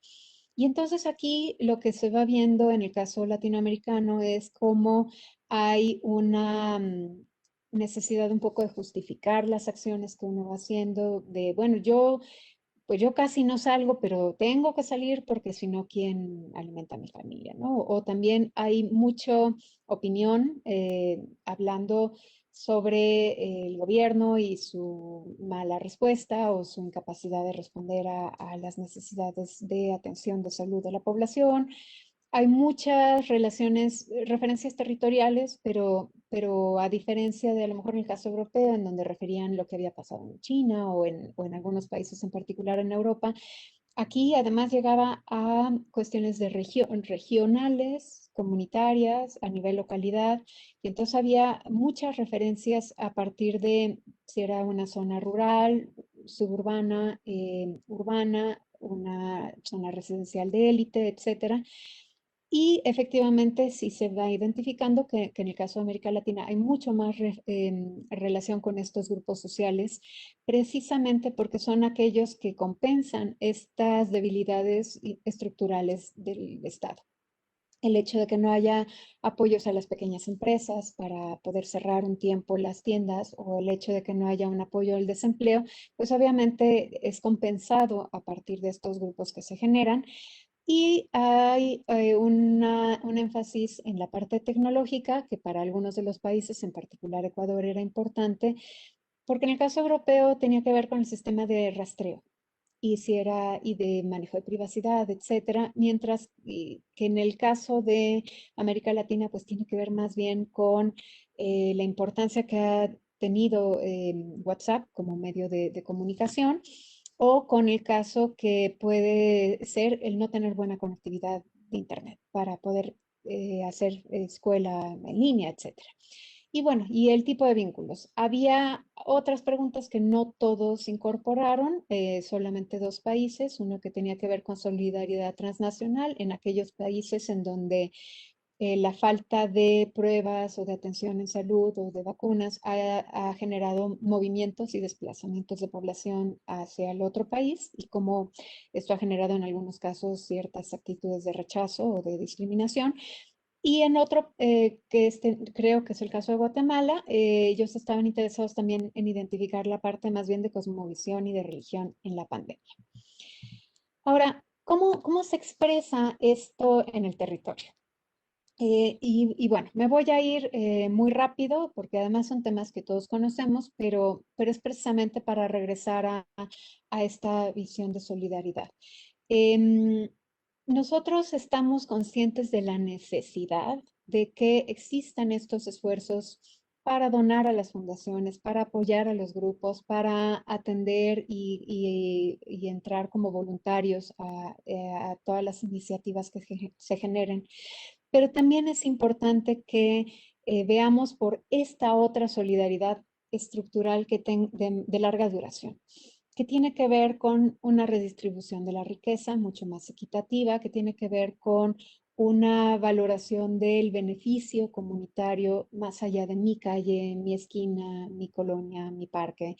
[SPEAKER 3] Y entonces aquí lo que se va viendo en el caso latinoamericano es cómo hay una necesidad un poco de justificar las acciones que uno va haciendo, de, bueno, pues yo casi no salgo, pero tengo que salir porque si no, ¿quién alimenta a mi familia? ¿No? O también hay mucha opinión hablando sobre el gobierno y su mala respuesta o su incapacidad de responder a las necesidades de atención de salud de la población. Hay muchas referencias territoriales, pero a diferencia de a lo mejor en el caso europeo, en donde referían lo que había pasado en China o en algunos países en particular en Europa, aquí además llegaba a cuestiones de regionales, comunitarias, a nivel localidad, y entonces había muchas referencias a partir de si era una zona rural, suburbana, urbana, una zona residencial de élite, etcétera. Y efectivamente sí se va identificando que en el caso de América Latina hay mucho más relación con estos grupos sociales, precisamente porque son aquellos que compensan estas debilidades estructurales del Estado. El hecho de que no haya apoyos a las pequeñas empresas para poder cerrar un tiempo las tiendas, o el hecho de que no haya un apoyo al desempleo, pues obviamente es compensado a partir de estos grupos que se generan. Y hay un énfasis en la parte tecnológica, que para algunos de los países, en particular Ecuador, era importante, Porque en el caso europeo tenía que ver con el sistema de rastreo y de manejo de privacidad, etcétera, mientras que en el caso de América Latina, pues tiene que ver más bien con la importancia que ha tenido WhatsApp como medio de comunicación, o con el caso que puede ser el no tener buena conectividad de Internet para poder hacer escuela en línea, etcétera. Y bueno, y el tipo de vínculos. Había otras preguntas que no todos incorporaron, solamente 2 países, uno que tenía que ver con solidaridad transnacional en aquellos países en donde la falta de pruebas o de atención en salud o de vacunas ha generado movimientos y desplazamientos de población hacia el otro país, y cómo esto ha generado en algunos casos ciertas actitudes de rechazo o de discriminación. Y en otro, creo que es el caso de Guatemala, ellos estaban interesados también en identificar la parte más bien de cosmovisión y de religión en la pandemia. Ahora, ¿cómo se expresa esto en el territorio? Y bueno, me voy a ir muy rápido porque además son temas que todos conocemos, pero es precisamente para regresar a esta visión de solidaridad. Em, Nosotros estamos conscientes de la necesidad de que existan estos esfuerzos para donar a las fundaciones, para apoyar a los grupos, para atender y entrar como voluntarios a todas las iniciativas que se generen. Pero también es importante que veamos por esta otra solidaridad estructural de larga duración, que tiene que ver con una redistribución de la riqueza mucho más equitativa, que tiene que ver con una valoración del beneficio comunitario más allá de mi calle, mi esquina, mi colonia, mi parque,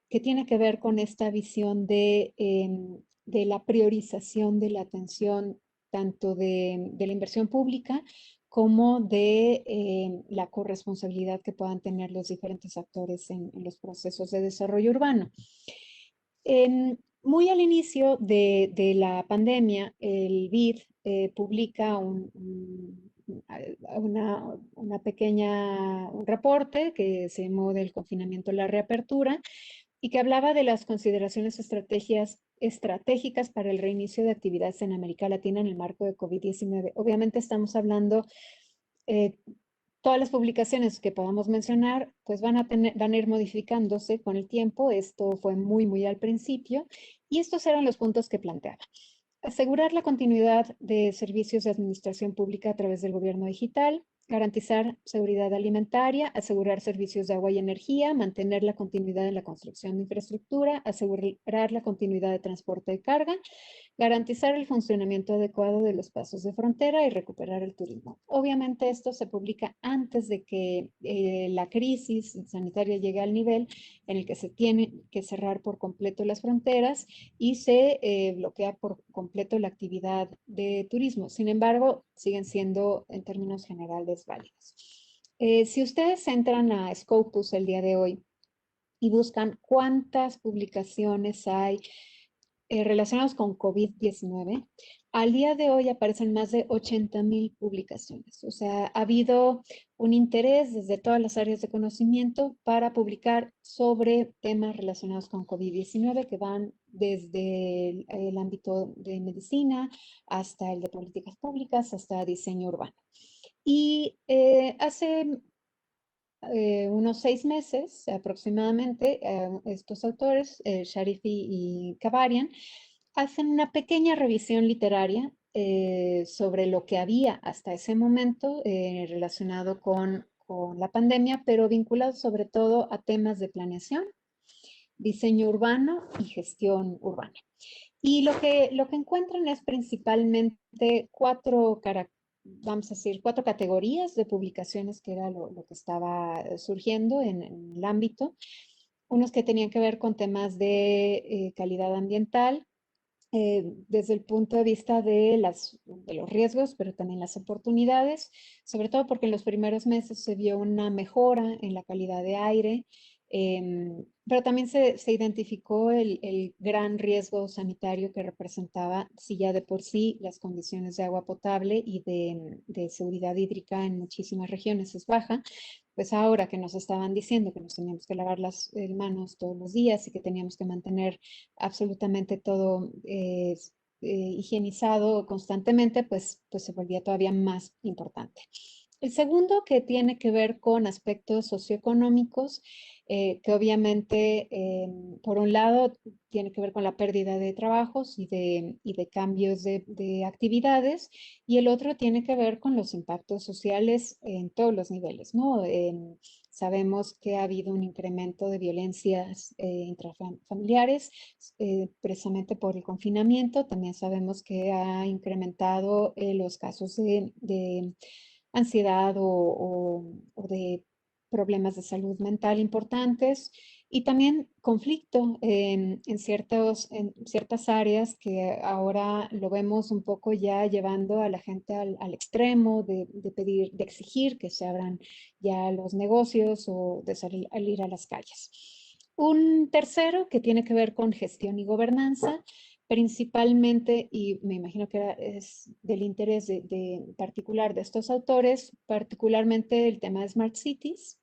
[SPEAKER 3] que tiene que ver con esta visión de la priorización de la atención tanto de la inversión pública como de la corresponsabilidad que puedan tener los diferentes actores en los procesos de desarrollo urbano. Muy al inicio de la pandemia, el BID publica un reporte que se llamó Del confinamiento a la reapertura, y que hablaba de las consideraciones estratégicas para el reinicio de actividades en América Latina en el marco de COVID-19. Obviamente estamos hablando, eh, todas las publicaciones que podamos mencionar, pues van a ir modificándose con el tiempo. Esto fue muy al principio, y estos eran los puntos que planteaba. Asegurar la continuidad de servicios de administración pública a través del gobierno digital, garantizar seguridad alimentaria, asegurar servicios de agua y energía, mantener la continuidad en la construcción de infraestructura, asegurar la continuidad de transporte de carga, garantizar el funcionamiento adecuado de los pasos de frontera y recuperar el turismo. Obviamente esto se publica antes de que la crisis sanitaria llegue al nivel en el que se tiene que cerrar por completo las fronteras y se bloquea por completo la actividad de turismo. Sin embargo, siguen siendo en términos generales válidas. Si ustedes entran a Scopus el día de hoy y buscan cuántas publicaciones hay relacionados con COVID-19, al día de hoy aparecen más de 80,000 publicaciones. O sea, ha habido un interés desde todas las áreas de conocimiento para publicar sobre temas relacionados con COVID-19, que van desde el ámbito de medicina hasta el de políticas públicas, hasta diseño urbano. Y hace unos 6 meses aproximadamente, estos autores, Sharifi y Kavarian, hacen una pequeña revisión literaria sobre lo que había hasta ese momento relacionado con la pandemia, pero vinculado sobre todo a temas de planeación, diseño urbano y gestión urbana. Y lo que encuentran es principalmente vamos a decir, 4 categorías de publicaciones, que era lo que estaba surgiendo en el ámbito. Unos que tenían que ver con temas de calidad ambiental, desde el punto de vista de los riesgos, pero también las oportunidades, sobre todo porque en los primeros meses se vio una mejora en la calidad de aire, pero también se identificó el gran riesgo sanitario que representaba, si ya de por sí las condiciones de agua potable y de seguridad hídrica en muchísimas regiones es baja, pues ahora que nos estaban diciendo que nos teníamos que lavar las manos todos los días y que teníamos que mantener absolutamente todo higienizado constantemente, pues se volvía todavía más importante. El segundo, que tiene que ver con aspectos socioeconómicos, que obviamente, por un lado, tiene que ver con la pérdida de trabajos y de cambios de actividades, y el otro tiene que ver con los impactos sociales en todos los niveles, ¿no? Sabemos que ha habido un incremento de violencias intrafamiliares, precisamente por el confinamiento. También sabemos que ha incrementado los casos de ansiedad o de problemas de salud mental importantes, y también conflicto en ciertas áreas que ahora lo vemos un poco ya llevando a la gente al extremo de pedir, de exigir que se abran ya los negocios o de salir a las calles. Un tercero que tiene que ver con gestión y gobernanza, principalmente, y me imagino que es del interés particular de estos autores, particularmente el tema de Smart Cities,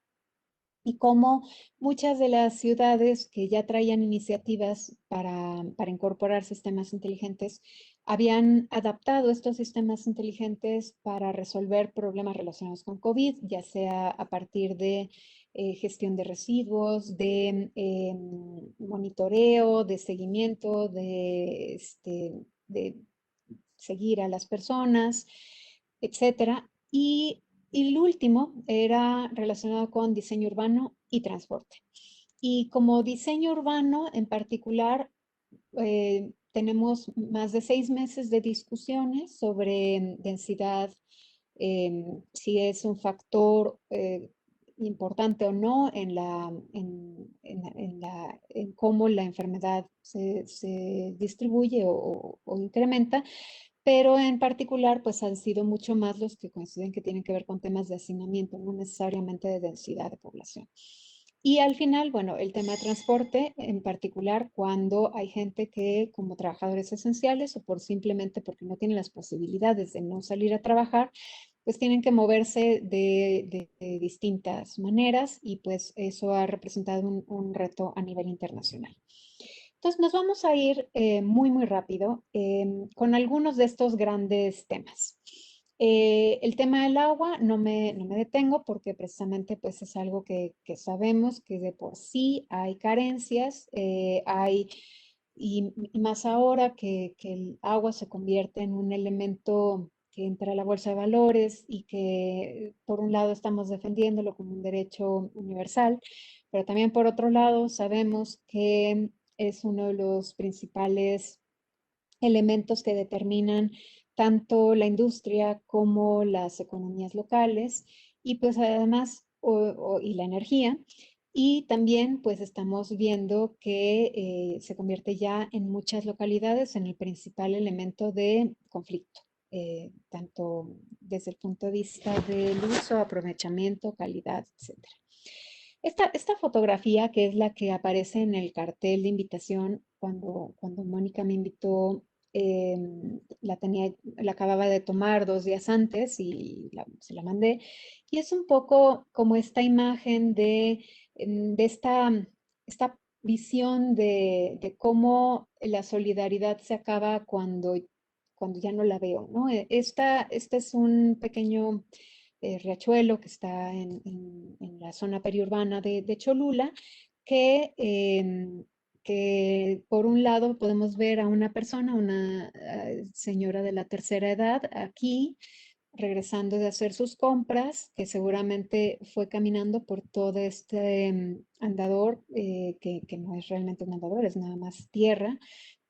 [SPEAKER 3] y cómo muchas de las ciudades que ya traían iniciativas para incorporar sistemas inteligentes habían adaptado estos sistemas inteligentes para resolver problemas relacionados con COVID, ya sea a partir de gestión de residuos, de monitoreo, de seguimiento, de seguir a las personas, etcétera. Y el último era relacionado con diseño urbano y transporte. Y como diseño urbano en particular, tenemos más de 6 meses de discusiones sobre densidad, si es un factor importante o no en cómo la enfermedad se distribuye o incrementa, pero en particular, pues han sido mucho más los que coinciden que tienen que ver con temas de hacinamiento, no necesariamente de densidad de población. Y al final, bueno, el tema de transporte, en particular cuando hay gente que como trabajadores esenciales o por simplemente porque no tienen las posibilidades de no salir a trabajar, pues tienen que moverse de distintas maneras, y pues eso ha representado un reto a nivel internacional. Entonces nos vamos a ir muy rápido con algunos de estos grandes temas. El tema del agua no me detengo porque precisamente pues es algo que sabemos que de por sí hay carencias, y más ahora que el agua se convierte en un elemento que entra a la bolsa de valores y que por un lado estamos defendiéndolo como un derecho universal, pero también por otro lado sabemos que es uno de los principales elementos que determinan tanto la industria como las economías locales, y pues además, y la energía. Y también pues estamos viendo que se convierte ya en muchas localidades en el principal elemento de conflicto, tanto desde el punto de vista del uso, aprovechamiento, calidad, etc. Esta fotografía, que es la que aparece en el cartel de invitación cuando Mónica me invitó, la acababa de tomar 2 días antes y se la mandé. Y es un poco como esta imagen de esta visión de cómo la solidaridad se acaba cuando ya no la veo, ¿no? Este es un pequeño riachuelo que está en la zona periurbana de Cholula, que por un lado podemos ver a una persona, una señora de la tercera edad, aquí regresando de hacer sus compras, que seguramente fue caminando por todo este andador, que no es realmente un andador, es nada más tierra,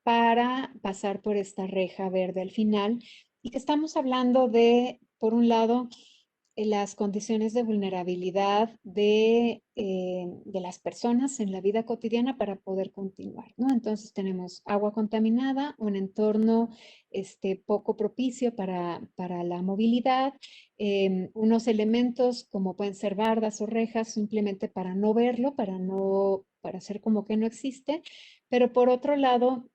[SPEAKER 3] para pasar por esta reja verde al final, y que estamos hablando de, por un lado, las condiciones de vulnerabilidad de las personas en la vida cotidiana para poder continuar, ¿no? Entonces tenemos agua contaminada, un entorno poco propicio para la movilidad, unos elementos como pueden ser bardas o rejas simplemente para no verlo, para hacer como que no existe, pero por otro lado,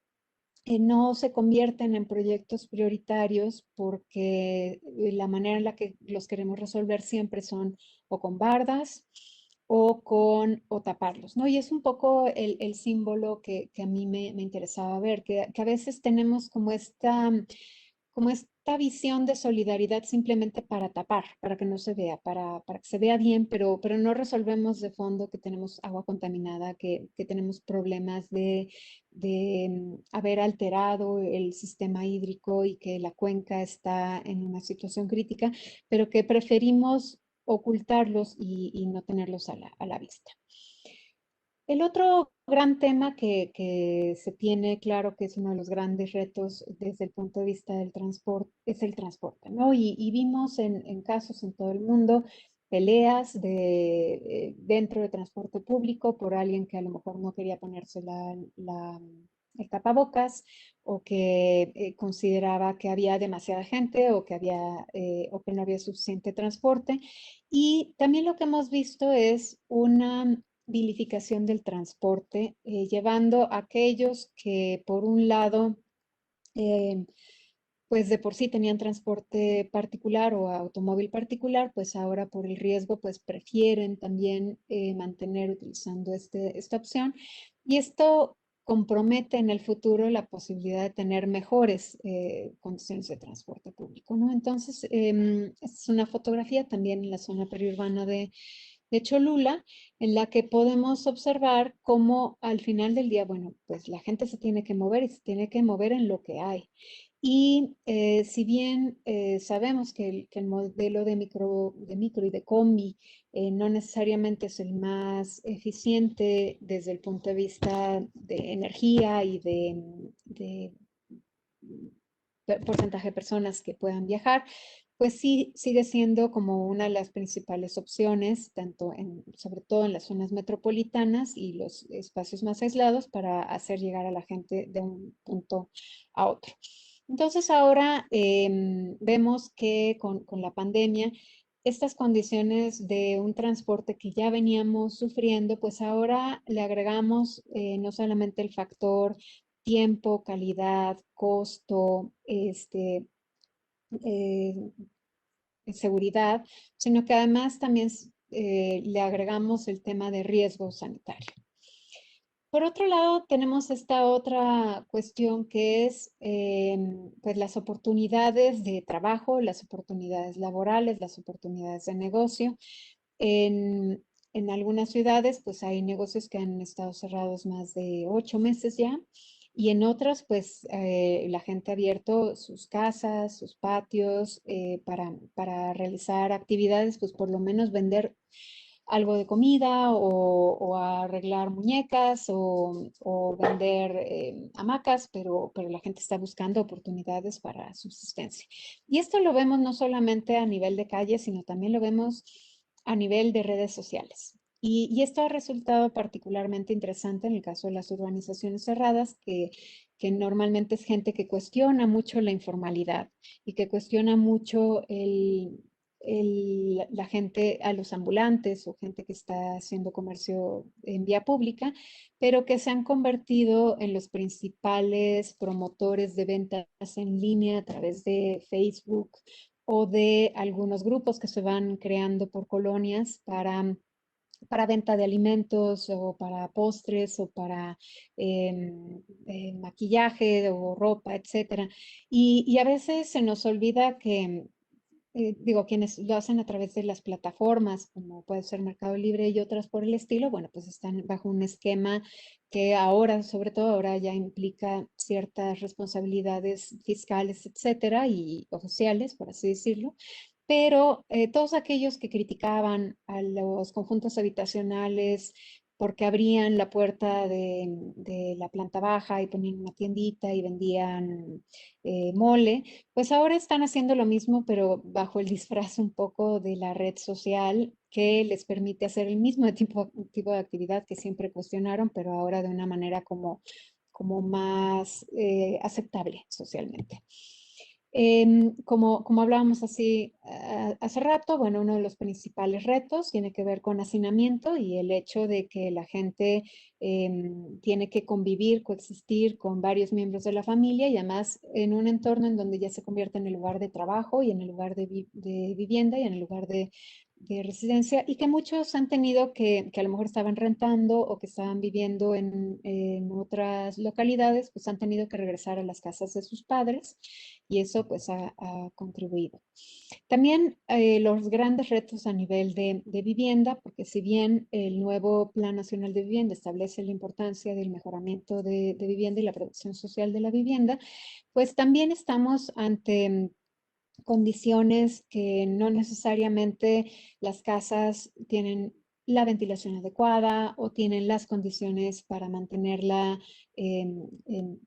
[SPEAKER 3] no se convierten en proyectos prioritarios porque la manera en la que los queremos resolver siempre son o con bardas o taparlos, ¿no? Y es un poco el símbolo que a mí me interesaba ver, que a veces tenemos como esta visión de solidaridad simplemente para tapar, para que no se vea, para que se vea bien, pero no resolvemos de fondo que tenemos agua contaminada, que tenemos problemas de haber alterado el sistema hídrico y que la cuenca está en una situación crítica, pero que preferimos ocultarlos y no tenerlos a la vista. El otro gran tema que se tiene claro que es uno de los grandes retos desde el punto de vista del transporte es el transporte, ¿no? Y vimos en casos en todo el mundo peleas dentro de transporte público por alguien que a lo mejor no quería ponerse el tapabocas o que consideraba que había demasiada gente o que no había suficiente transporte. Y también lo que hemos visto es una vilificación del transporte, llevando a aquellos que por un lado, eh, pues de por sí tenían transporte particular o automóvil particular, pues ahora por el riesgo, pues prefieren también mantener utilizando esta opción. Y esto compromete en el futuro la posibilidad de tener mejores condiciones de transporte público, ¿no? Entonces, esta es una fotografía también en la zona periurbana de Cholula, en la que podemos observar cómo al final del día, bueno, pues la gente se tiene que mover y se tiene que mover en lo que hay. Y si bien sabemos que el modelo de micro y de combi no necesariamente es el más eficiente desde el punto de vista de energía y de porcentaje de personas que puedan viajar, pues sí sigue siendo como una de las principales opciones, sobre todo en las zonas metropolitanas y los espacios más aislados para hacer llegar a la gente de un punto a otro. Entonces ahora vemos que con la pandemia, estas condiciones de un transporte que ya veníamos sufriendo, pues ahora le agregamos no solamente el factor tiempo, calidad, costo, eh, seguridad, sino que además también le agregamos el tema de riesgo sanitario. Por otro lado, tenemos esta otra cuestión que es pues las oportunidades de trabajo, las oportunidades laborales, las oportunidades de negocio. En algunas ciudades, pues hay negocios que han estado cerrados más de 8 meses ya, y en otras, pues la gente ha abierto sus casas, sus patios para realizar actividades, pues por lo menos vender algo de comida o arreglar muñecas o vender hamacas, pero la gente está buscando oportunidades para subsistencia. Y esto lo vemos no solamente a nivel de calle, sino también lo vemos a nivel de redes sociales. Y esto ha resultado particularmente interesante en el caso de las urbanizaciones cerradas, que normalmente es gente que cuestiona mucho la informalidad y que cuestiona mucho la gente, a los ambulantes o gente que está haciendo comercio en vía pública, pero que se han convertido en los principales promotores de ventas en línea a través de Facebook o de algunos grupos que se van creando por colonias para venta de alimentos o para postres o para maquillaje o ropa, etcétera. Y a veces se nos olvida que digo, quienes lo hacen a través de las plataformas, como puede ser Mercado Libre y otras por el estilo, bueno, pues están bajo un esquema que ahora, sobre todo ahora, ya implica ciertas responsabilidades fiscales, etcétera, y oficiales, por así decirlo. Pero todos aquellos que criticaban a los conjuntos habitacionales porque abrían la puerta de la planta baja y ponían una tiendita y vendían mole, pues ahora están haciendo lo mismo, pero bajo el disfraz un poco de la red social que les permite hacer el mismo tipo de actividad que siempre cuestionaron, pero ahora de una manera como más aceptable socialmente. Como hablábamos así hace rato, bueno, uno de los principales retos tiene que ver con hacinamiento y el hecho de que la gente tiene que convivir, coexistir con varios miembros de la familia y además en un entorno en donde ya se convierte en el lugar de trabajo y en el lugar de vivienda y en el lugar de residencia y que muchos han tenido que a lo mejor estaban rentando o que estaban viviendo en otras localidades, pues han tenido que regresar a las casas de sus padres y eso pues ha contribuido. También los grandes retos a nivel de vivienda, porque si bien el nuevo Plan Nacional de Vivienda establece la importancia del mejoramiento de vivienda y la protección social de la vivienda, pues también estamos ante condiciones que no necesariamente las casas tienen la ventilación adecuada o tienen las condiciones para mantenerla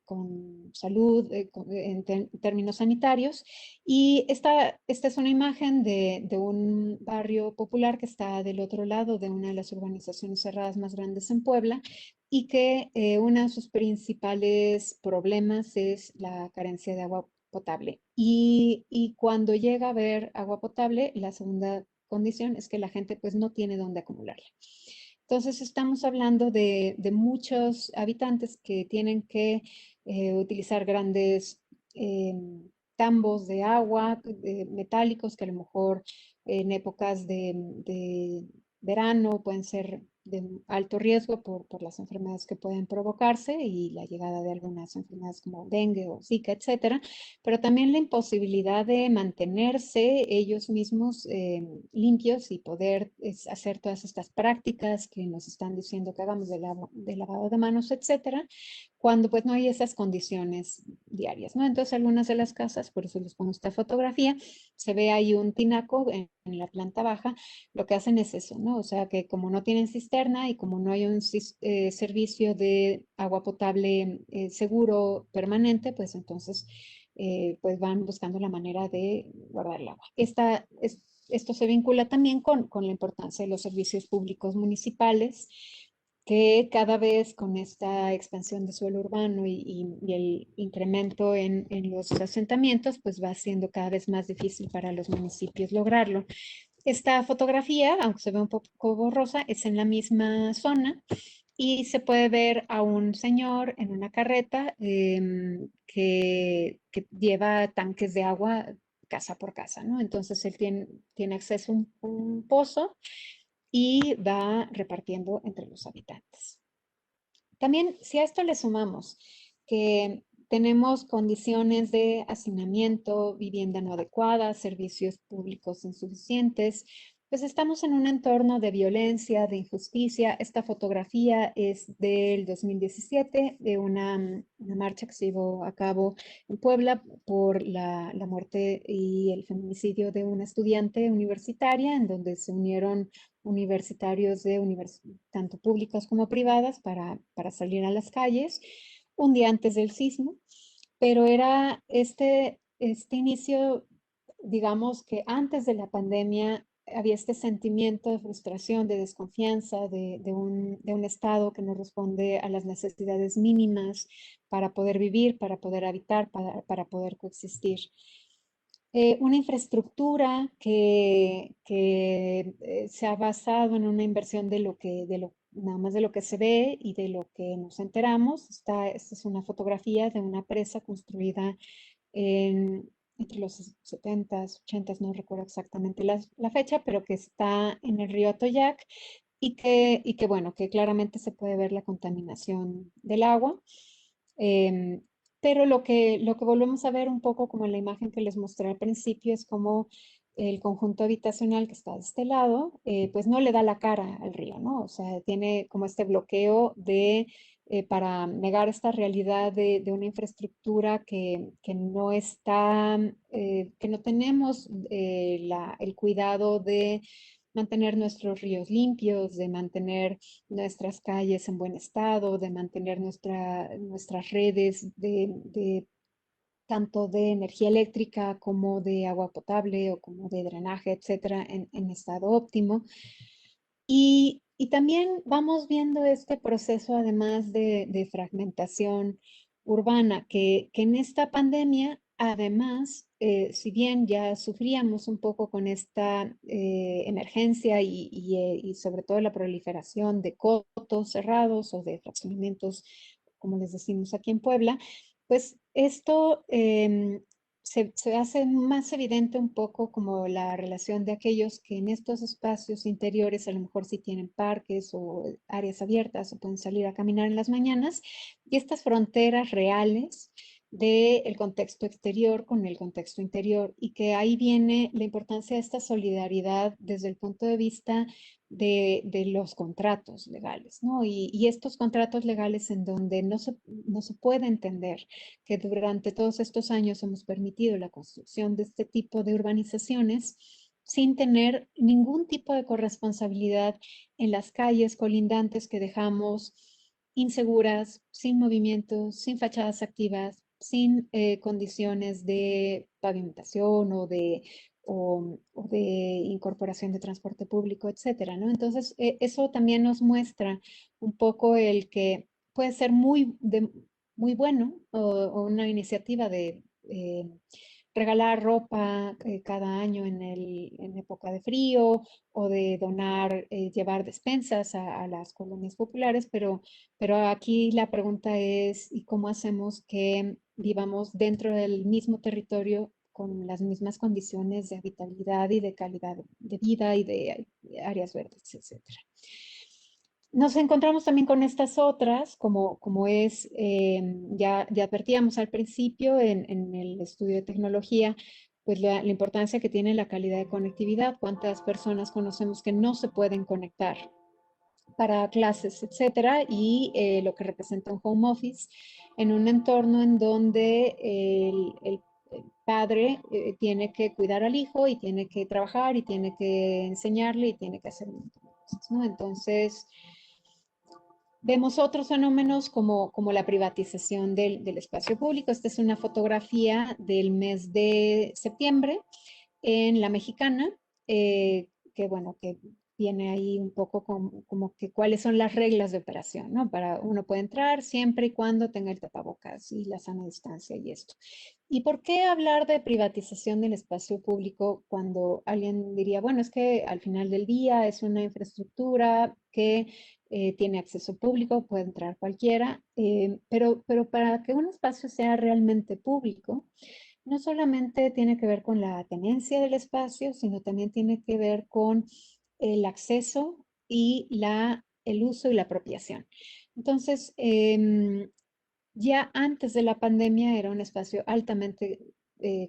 [SPEAKER 3] con salud en términos sanitarios. Y esta es una imagen de un barrio popular que está del otro lado de una de las urbanizaciones cerradas más grandes en Puebla y que uno de sus principales problemas es la carencia de agua potable. Y cuando llega a haber agua potable, la segunda condición es que la gente pues no tiene dónde acumularla. Entonces estamos hablando de muchos habitantes que tienen que utilizar grandes tambos de agua metálicos que a lo mejor en épocas de verano pueden ser de alto riesgo por las enfermedades que pueden provocarse y la llegada de algunas enfermedades como dengue o zika, etcétera, pero también la imposibilidad de mantenerse ellos mismos limpios y poder hacer todas estas prácticas que nos están diciendo que hagamos de lavado de manos, etcétera, cuando pues no hay esas condiciones diarias, ¿no? Entonces algunas de las casas, por eso les pongo esta fotografía, se ve ahí un tinaco en la planta baja, lo que hacen es eso, ¿no? O sea que como no tienen cisterna y como no hay un servicio de agua potable seguro permanente, pues entonces pues van buscando la manera de guardar el agua. Esto se vincula también con la importancia de los servicios públicos municipales, que cada vez con esta expansión de suelo urbano y el incremento en los asentamientos, pues va siendo cada vez más difícil para los municipios lograrlo. Esta fotografía, aunque se ve un poco borrosa, es en la misma zona y se puede ver a un señor en una carreta que lleva tanques de agua casa por casa, ¿no? Entonces él tiene acceso a un pozo y va repartiendo entre los habitantes. También, si a esto le sumamos que tenemos condiciones de hacinamiento, vivienda no adecuada, servicios públicos insuficientes, pues estamos en un entorno de violencia, de injusticia. Esta fotografía es del 2017, de una marcha que se llevó a cabo en Puebla por la muerte y el feminicidio de una estudiante universitaria, en donde se unieron universitarios tanto públicas como privadas para salir a las calles un día antes del sismo, pero era este inicio, digamos que antes de la pandemia había este sentimiento de frustración, de desconfianza, de un Estado que no responde a las necesidades mínimas para poder vivir, para poder habitar, para poder coexistir. Una infraestructura que se ha basado en una inversión nada más de lo que se ve y de lo que nos enteramos. Esta es una fotografía de una presa construida entre los 70s, 80s, no recuerdo exactamente la fecha, pero que está en el río Atoyac y que, bueno, que claramente se puede ver la contaminación del agua. Em, pero lo que volvemos a ver un poco como en la imagen que les mostré al principio es como el conjunto habitacional que está de este lado, pues no le da la cara al río, ¿no? O sea, tiene como este bloqueo para negar esta realidad de una infraestructura que no está, que no tenemos el cuidado de mantener nuestros ríos limpios, de mantener nuestras calles en buen estado, de mantener nuestras redes tanto de energía eléctrica como de agua potable o como de drenaje, etcétera, en estado óptimo. Y también vamos viendo este proceso, además de fragmentación urbana, que en esta pandemia además, si bien ya sufríamos un poco con esta emergencia y sobre todo la proliferación de cotos cerrados o de fraccionamientos, como les decimos aquí en Puebla, pues esto se hace más evidente un poco como la relación de aquellos que en estos espacios interiores a lo mejor sí tienen parques o áreas abiertas o pueden salir a caminar en las mañanas, y estas fronteras reales del contexto exterior con el contexto interior, y que ahí viene la importancia de esta solidaridad desde el punto de vista de los contratos legales, ¿no? Y estos contratos legales en donde no se puede entender que durante todos estos años hemos permitido la construcción de este tipo de urbanizaciones sin tener ningún tipo de corresponsabilidad en las calles colindantes que dejamos inseguras, sin movimientos, sin fachadas activas, sin condiciones de pavimentación o de incorporación de transporte público, etcétera, ¿no? Entonces, eso también nos muestra un poco el que puede ser muy bueno o una iniciativa de regalar ropa cada año en época de frío o de donar, llevar despensas a las colonias populares, pero aquí la pregunta es, ¿y cómo hacemos que vivamos dentro del mismo territorio con las mismas condiciones de habitabilidad y de calidad de vida y de áreas verdes, etcétera? Nos encontramos también con estas otras, como es, ya advertíamos al principio en el estudio de tecnología, pues la importancia que tiene la calidad de conectividad, cuántas personas conocemos que no se pueden conectar para clases, etcétera, y lo que representa un home office en un entorno en donde el padre tiene que cuidar al hijo y tiene que trabajar y tiene que enseñarle y tiene que hacer un montón de cosas, ¿no? Entonces, vemos otros fenómenos como la privatización del espacio público. Esta es una fotografía del mes de septiembre en La Mexicana, que bueno, que viene ahí un poco como que cuáles son las reglas de operación, ¿no? Para uno puede entrar siempre y cuando tenga el tapabocas y la sana distancia y esto. ¿Y por qué hablar de privatización del espacio público cuando alguien diría, bueno, es que al final del día es una infraestructura que tiene acceso público, puede entrar cualquiera, pero para que un espacio sea realmente público, no solamente tiene que ver con la tenencia del espacio, sino también tiene que ver con el acceso y el uso y la apropiación. Entonces, ya antes de la pandemia era un espacio altamente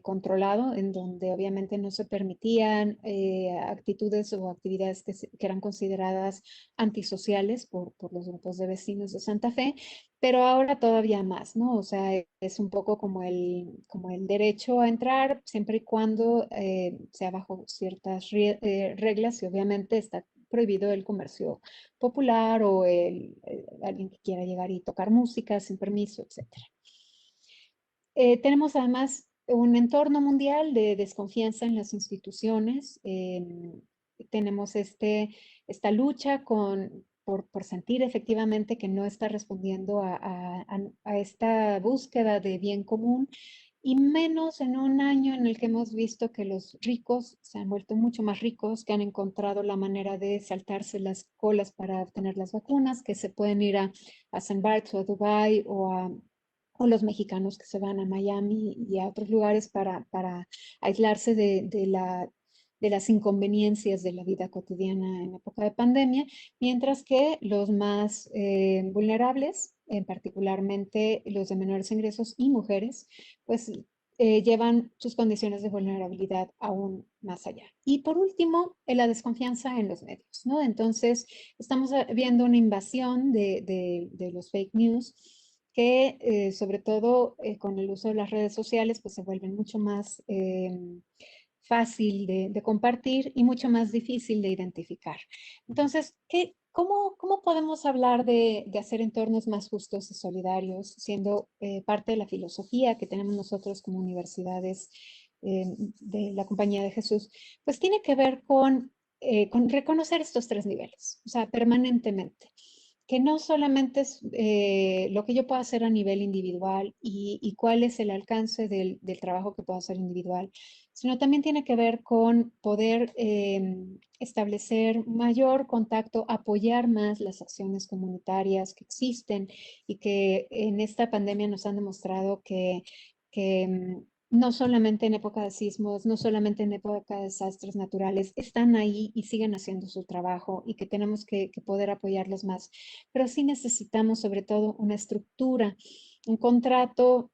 [SPEAKER 3] controlado, en donde obviamente no se permitían actitudes o actividades que eran consideradas antisociales por los grupos de vecinos de Santa Fe, pero ahora todavía más, ¿no? O sea, es un poco como el derecho a entrar, siempre y cuando sea bajo ciertas reglas, y obviamente está prohibido el comercio popular o alguien que quiera llegar y tocar música sin permiso, etcétera. Tenemos además un entorno mundial de desconfianza en las instituciones. Tenemos esta lucha por sentir efectivamente que no está respondiendo a esta búsqueda de bien común, y menos en un año en el que hemos visto que los ricos se han vuelto mucho más ricos, que han encontrado la manera de saltarse las colas para obtener las vacunas, que se pueden ir a San Barts o a Dubái o los mexicanos que se van a Miami y a otros lugares para aislarse de las inconveniencias de la vida cotidiana en época de pandemia, mientras que los más vulnerables, particularmente los de menores ingresos y mujeres, pues llevan sus condiciones de vulnerabilidad aún más allá. Y por último, la desconfianza en los medios, ¿no? Entonces, estamos viendo una invasión de los fake news que sobre todo con el uso de las redes sociales, pues se vuelven mucho más fácil de compartir y mucho más difícil de identificar. Entonces, cómo podemos hablar de hacer entornos más justos y solidarios, siendo parte de la filosofía que tenemos nosotros como universidades de la Compañía de Jesús? Pues tiene que ver con reconocer estos tres niveles, o sea, permanentemente. que no solamente es lo que yo puedo hacer a nivel individual y cuál es el alcance del trabajo que puedo hacer individual, sino también tiene que ver con poder establecer mayor contacto, apoyar más las acciones comunitarias que existen y que en esta pandemia nos han demostrado que no solamente en época de sismos, no solamente en época de desastres naturales, están ahí y siguen haciendo su trabajo y que tenemos que poder apoyarlos más. Pero sí necesitamos sobre todo una estructura, un contrato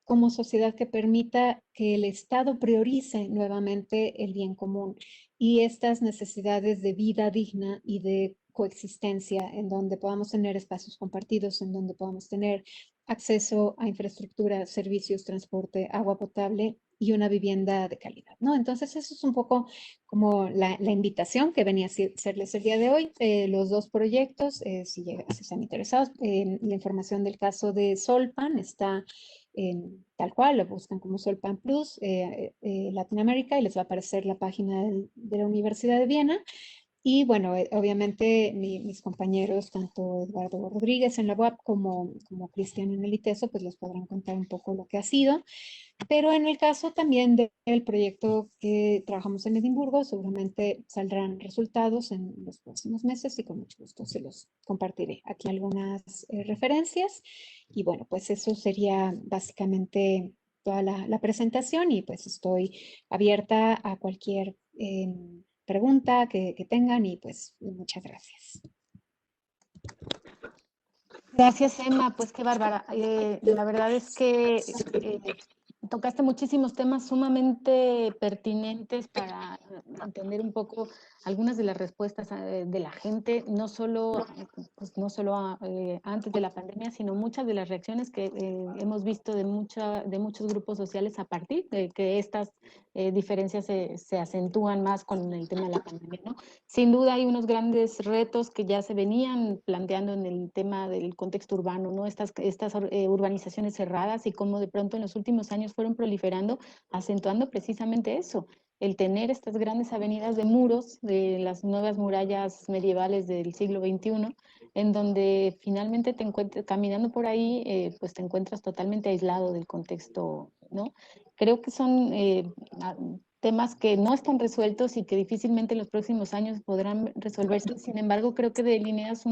[SPEAKER 3] como sociedad que permita que el Estado priorice nuevamente el bien común y estas necesidades de vida digna y de coexistencia en donde podamos tener espacios compartidos, en donde podamos tener acceso a infraestructura, servicios, transporte, agua potable y una vivienda de calidad, ¿no? Entonces, eso es un poco como la invitación que venía a hacerles el día de hoy. Los dos proyectos, si están interesados, la información del caso de Solpan está tal cual, lo buscan como Solpan Plus Latinoamérica y les va a aparecer la página de la Universidad de Viena. Y bueno, obviamente mis compañeros, tanto Eduardo Rodríguez en la UAP como Cristian en el ITESO, pues les podrán contar un poco lo que ha sido. Pero en el caso también del proyecto que trabajamos en Edimburgo, seguramente saldrán resultados en los próximos meses y con mucho gusto se los compartiré. Aquí algunas referencias y bueno, pues eso sería básicamente toda la presentación y pues estoy abierta a cualquier pregunta que tengan y pues muchas gracias.
[SPEAKER 2] Gracias, Emma. Pues qué bárbara. La verdad es que tocaste muchísimos temas sumamente pertinentes para entender un poco algunas de las respuestas de la gente, no solo, pues, no solo antes de la pandemia, sino muchas de las reacciones que hemos visto de muchos grupos sociales a partir de que estas diferencias se acentúan más con el tema de la pandemia, ¿no? Sin duda hay unos grandes retos que ya se venían planteando en el tema del contexto urbano, ¿no? Estas urbanizaciones cerradas y cómo de pronto en los últimos años fueron proliferando, acentuando precisamente eso, el tener estas grandes avenidas de muros, de las nuevas murallas medievales del siglo XXI, en donde finalmente te encuentras caminando por ahí, pues te encuentras totalmente aislado del contexto, ¿no? Creo que son temas que no están resueltos y que difícilmente en los próximos años podrán resolverse. Sin embargo, creo que delineas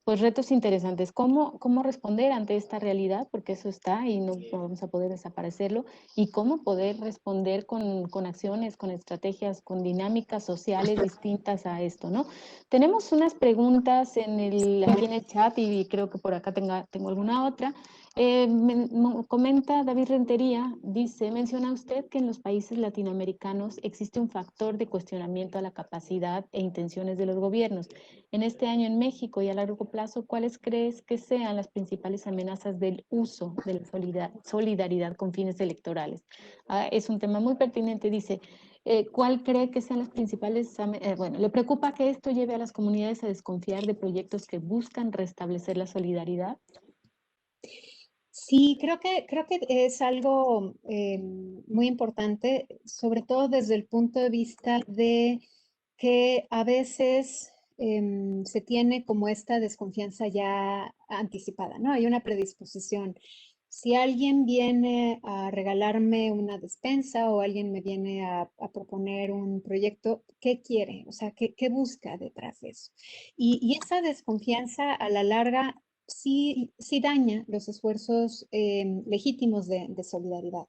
[SPEAKER 2] pues retos interesantes. ¿Cómo responder ante esta realidad? Porque eso está y no vamos a poder desaparecerlo. Y cómo poder responder con acciones, con estrategias, con dinámicas sociales distintas a esto, ¿no? Tenemos unas preguntas aquí en el chat y creo que por acá tengo alguna otra. Comenta David Rentería, menciona usted que en los países latinoamericanos existe un factor de cuestionamiento a la capacidad e intenciones de los gobiernos. En este año en México y a largo plazo, ¿cuáles crees que sean las principales amenazas del uso de la solidaridad con fines electorales? Es un tema muy pertinente, dice. ¿Cuál cree que sean las principales? Bueno, ¿le preocupa que esto lleve a las comunidades a desconfiar de proyectos que buscan restablecer la solidaridad?
[SPEAKER 3] Sí, creo que es algo muy importante, sobre todo desde el punto de vista de que a veces se tiene como esta desconfianza ya anticipada, ¿no? Hay una predisposición. Si alguien viene a regalarme una despensa o alguien me viene a proponer un proyecto, ¿qué quiere? O sea, ¿qué busca detrás de eso? Y esa desconfianza a la larga sí daña los esfuerzos legítimos de solidaridad,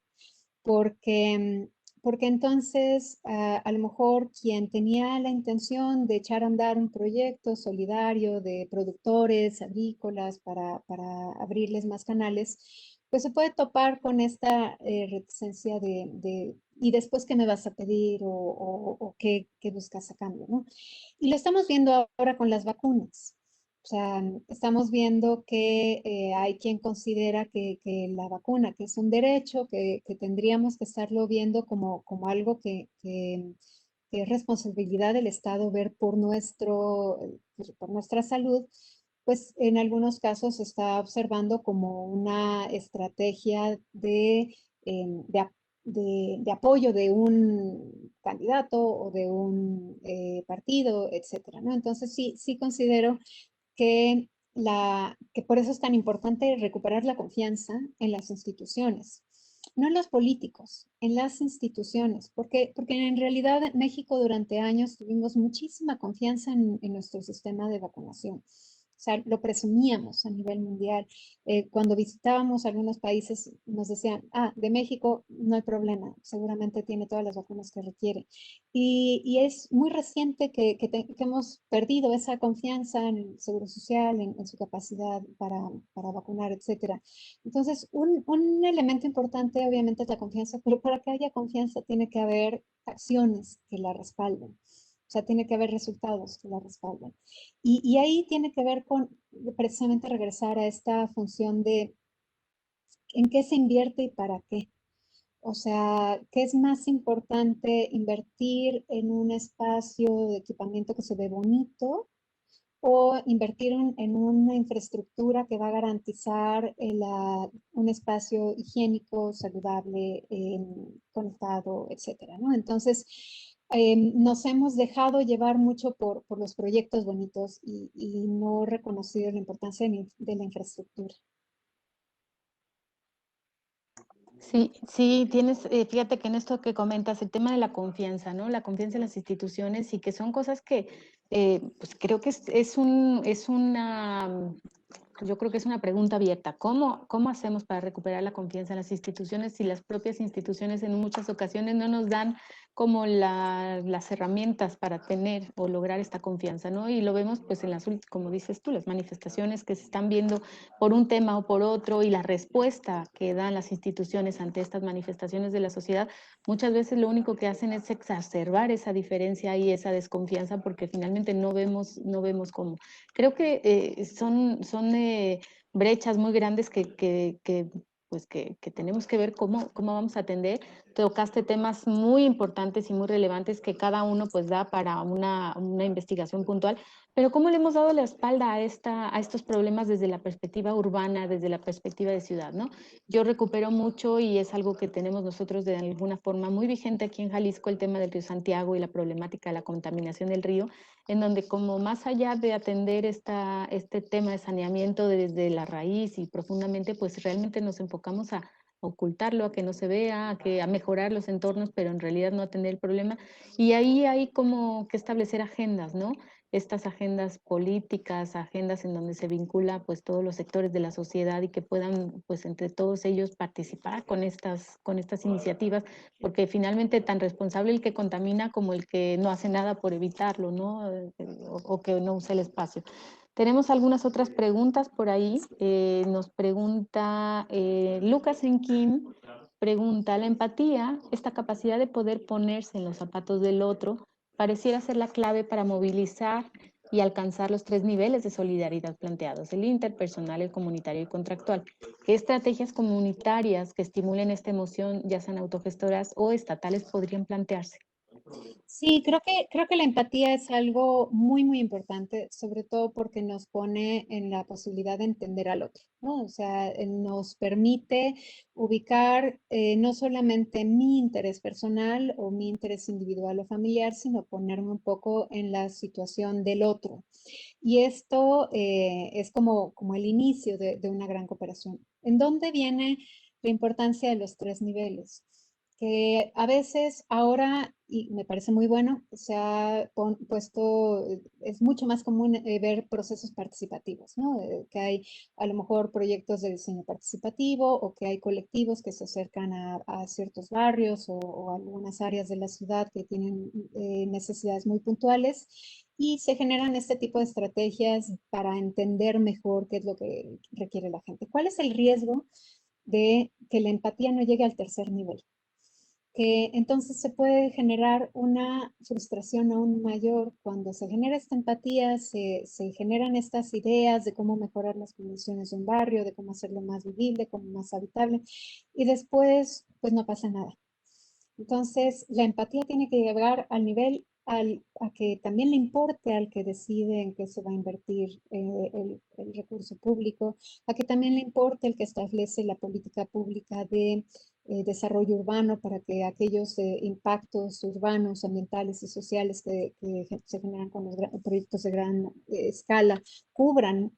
[SPEAKER 3] porque, porque entonces a lo mejor quien tenía la intención de echar a andar un proyecto solidario de productores agrícolas para abrirles más canales, pues se puede topar con esta reticencia ¿y después qué me vas a pedir o qué buscas a cambio, ¿no? Y lo estamos viendo ahora con las vacunas. O sea, estamos viendo que hay quien considera que la vacuna, que es un derecho, que tendríamos que estarlo viendo como algo que es responsabilidad del Estado ver por nuestra salud, pues en algunos casos se está observando como una estrategia de de apoyo de un candidato o de un partido, etcétera, ¿no? Entonces sí considero que, que por eso es tan importante recuperar la confianza en las instituciones, no en los políticos, en las instituciones, porque en realidad en México durante años tuvimos muchísima confianza en nuestro sistema de vacunación. O sea, lo presumíamos a nivel mundial. Cuando visitábamos algunos países nos decían, de México no hay problema, seguramente tiene todas las vacunas que requiere. Y es muy reciente que hemos perdido esa confianza en el Seguro Social, en su capacidad para vacunar, etcétera. Entonces, un elemento importante obviamente es la confianza, pero para que haya confianza tiene que haber acciones que la respalden. O sea, tiene que haber resultados que la respalden. Y ahí tiene que ver con precisamente regresar a esta función de en qué se invierte y para qué. O sea, ¿qué es más importante invertir en un espacio de equipamiento que se ve bonito o invertir en una infraestructura que va a garantizar un espacio higiénico, saludable, conectado, etcétera, ¿no? Entonces, nos hemos dejado llevar mucho por los proyectos bonitos y no reconocido la importancia de la infraestructura.
[SPEAKER 2] Sí, sí, tienes, fíjate que en esto que comentas, el tema de la confianza, ¿no? La confianza en las instituciones y que son cosas que, pues creo que yo creo que es una pregunta abierta. ¿Cómo hacemos para recuperar la confianza en las instituciones si las propias instituciones en muchas ocasiones no nos dan como las herramientas para tener o lograr esta confianza, ¿no? Y lo vemos pues en como dices tú, las manifestaciones que se están viendo por un tema o por otro y la respuesta que dan las instituciones ante estas manifestaciones de la sociedad, muchas veces lo único que hacen es exacerbar esa diferencia y esa desconfianza porque finalmente no vemos cómo. Creo que son brechas muy grandes que tenemos que ver cómo vamos a atender. Tocaste temas muy importantes y muy relevantes que cada uno pues da para una investigación puntual, pero ¿cómo le hemos dado la espalda a estos problemas desde la perspectiva urbana, desde la perspectiva de ciudad, ¿no? Yo recupero mucho y es algo que tenemos nosotros de alguna forma muy vigente aquí en Jalisco, el tema del río Santiago y la problemática de la contaminación del río, en donde como más allá de atender este tema de saneamiento desde la raíz y profundamente, pues realmente nos enfocamos a ocultarlo, a que no se vea, a mejorar los entornos, pero en realidad no atender el problema. Y ahí hay como que establecer agendas, ¿no? Estas agendas políticas, agendas en donde se vincula pues todos los sectores de la sociedad y que puedan pues entre todos ellos participar con estas iniciativas, porque finalmente tan responsable el que contamina como el que no hace nada por evitarlo, ¿no? O que no usa el espacio. Tenemos algunas otras preguntas por ahí. Nos pregunta Lucas Enquín, pregunta, la empatía, esta capacidad de poder ponerse en los zapatos del otro, pareciera ser la clave para movilizar y alcanzar los 3 niveles de solidaridad planteados, el interpersonal, el comunitario y el contractual. ¿Qué estrategias comunitarias que estimulen esta emoción, ya sean autogestoras o estatales, podrían plantearse?
[SPEAKER 3] Sí, creo que la empatía es algo muy importante, sobre todo porque nos pone en la posibilidad de entender al otro, ¿no? O sea, nos permite ubicar no solamente mi interés personal o mi interés individual o familiar, sino ponerme un poco en la situación del otro. Y esto es como el inicio de una gran cooperación. ¿En dónde viene la importancia de los 3 niveles? Que a veces ahora, y me parece muy bueno, se ha puesto, es mucho más común ver procesos participativos, ¿no? Que hay a lo mejor proyectos de diseño participativo o que hay colectivos que se acercan a ciertos barrios o algunas áreas de la ciudad que tienen necesidades muy puntuales y se generan este tipo de estrategias para entender mejor qué es lo que requiere la gente. ¿Cuál es el riesgo de que la empatía no llegue al tercer nivel? Que entonces se puede generar una frustración aún mayor cuando se genera esta empatía, se generan estas ideas de cómo mejorar las condiciones de un barrio, de cómo hacerlo más vivible, cómo más habitable, y después pues no pasa nada. Entonces, la empatía tiene que llegar al nivel a que también le importe al que decide en qué se va a invertir el recurso público, a que también le importe el que establece la política pública de desarrollo urbano para que aquellos impactos urbanos, ambientales y sociales que se generan con los proyectos de gran escala cubran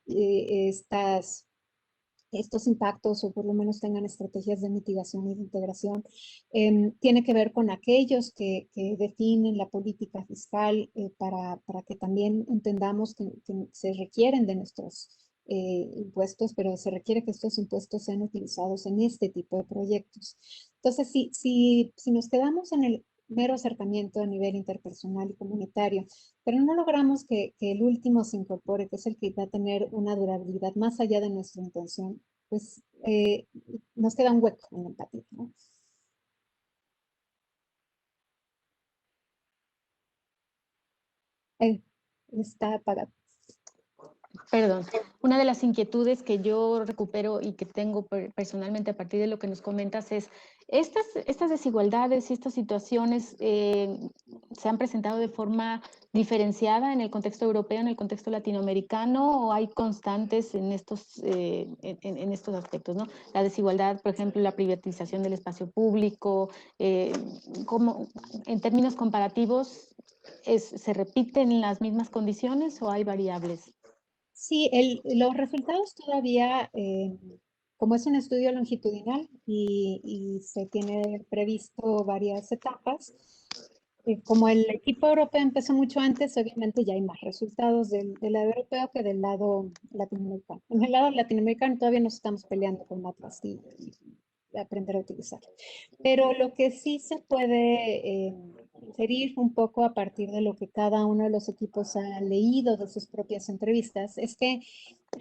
[SPEAKER 3] estos impactos o por lo menos tengan estrategias de mitigación y de integración. Tiene que ver con aquellos que definen la política fiscal para que también entendamos que se requieren de nuestros impuestos, pero se requiere que estos impuestos sean utilizados en este tipo de proyectos. Entonces, si nos quedamos en el mero acercamiento a nivel interpersonal y comunitario, pero no logramos que el último se incorpore, que es el que va a tener una durabilidad más allá de nuestra intención, pues nos queda un hueco en la empatía, ¿no? Está apagado.
[SPEAKER 2] Perdón, una de las inquietudes que yo recupero y que tengo personalmente a partir de lo que nos comentas es, estas desigualdades y estas situaciones se han presentado de forma diferenciada en el contexto europeo, en el contexto latinoamericano, o hay constantes en en estos aspectos, ¿no? La desigualdad, por ejemplo, la privatización del espacio público, ¿cómo, en términos comparativos, se repiten las mismas condiciones o hay variables?
[SPEAKER 3] Sí, los resultados todavía, como es un estudio longitudinal y se tiene previsto varias etapas, como el equipo europeo empezó mucho antes, obviamente ya hay más resultados del lado europeo que del lado latinoamericano. En el lado latinoamericano todavía nos estamos peleando con mapas y aprender a utilizar. Pero lo que sí se puede inferir un poco a partir de lo que cada uno de los equipos ha leído de sus propias entrevistas es que en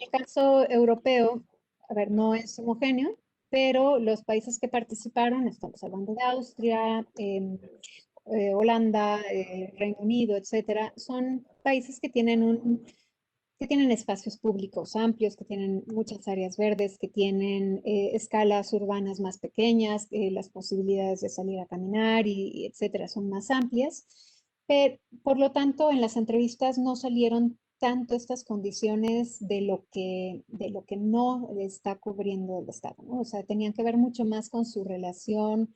[SPEAKER 3] el caso europeo, a ver, no es homogéneo, pero los países que participaron, estamos hablando de Austria, Holanda, Reino Unido, etcétera, son países que tienen espacios públicos amplios, que tienen muchas áreas verdes, que tienen escalas urbanas más pequeñas, las posibilidades de salir a caminar y etcétera son más amplias. Pero, por lo tanto, en las entrevistas no salieron tanto estas condiciones de lo que no está cubriendo el Estado, ¿no? O sea, tenían que ver mucho más con su relación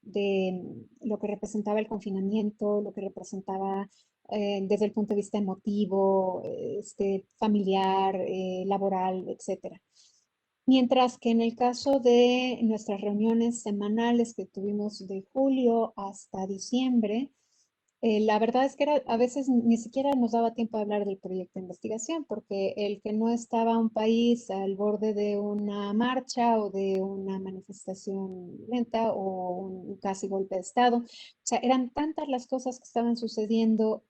[SPEAKER 3] de lo que representaba el confinamiento, lo que representaba desde el punto de vista emotivo, familiar, laboral, etcétera. Mientras que en el caso de nuestras reuniones semanales que tuvimos de julio hasta diciembre, la verdad es que a veces ni siquiera nos daba tiempo de hablar del proyecto de investigación, porque el que no estaba un país al borde de una marcha o de una manifestación violenta o un casi golpe de Estado, o sea, eran tantas las cosas que estaban sucediendo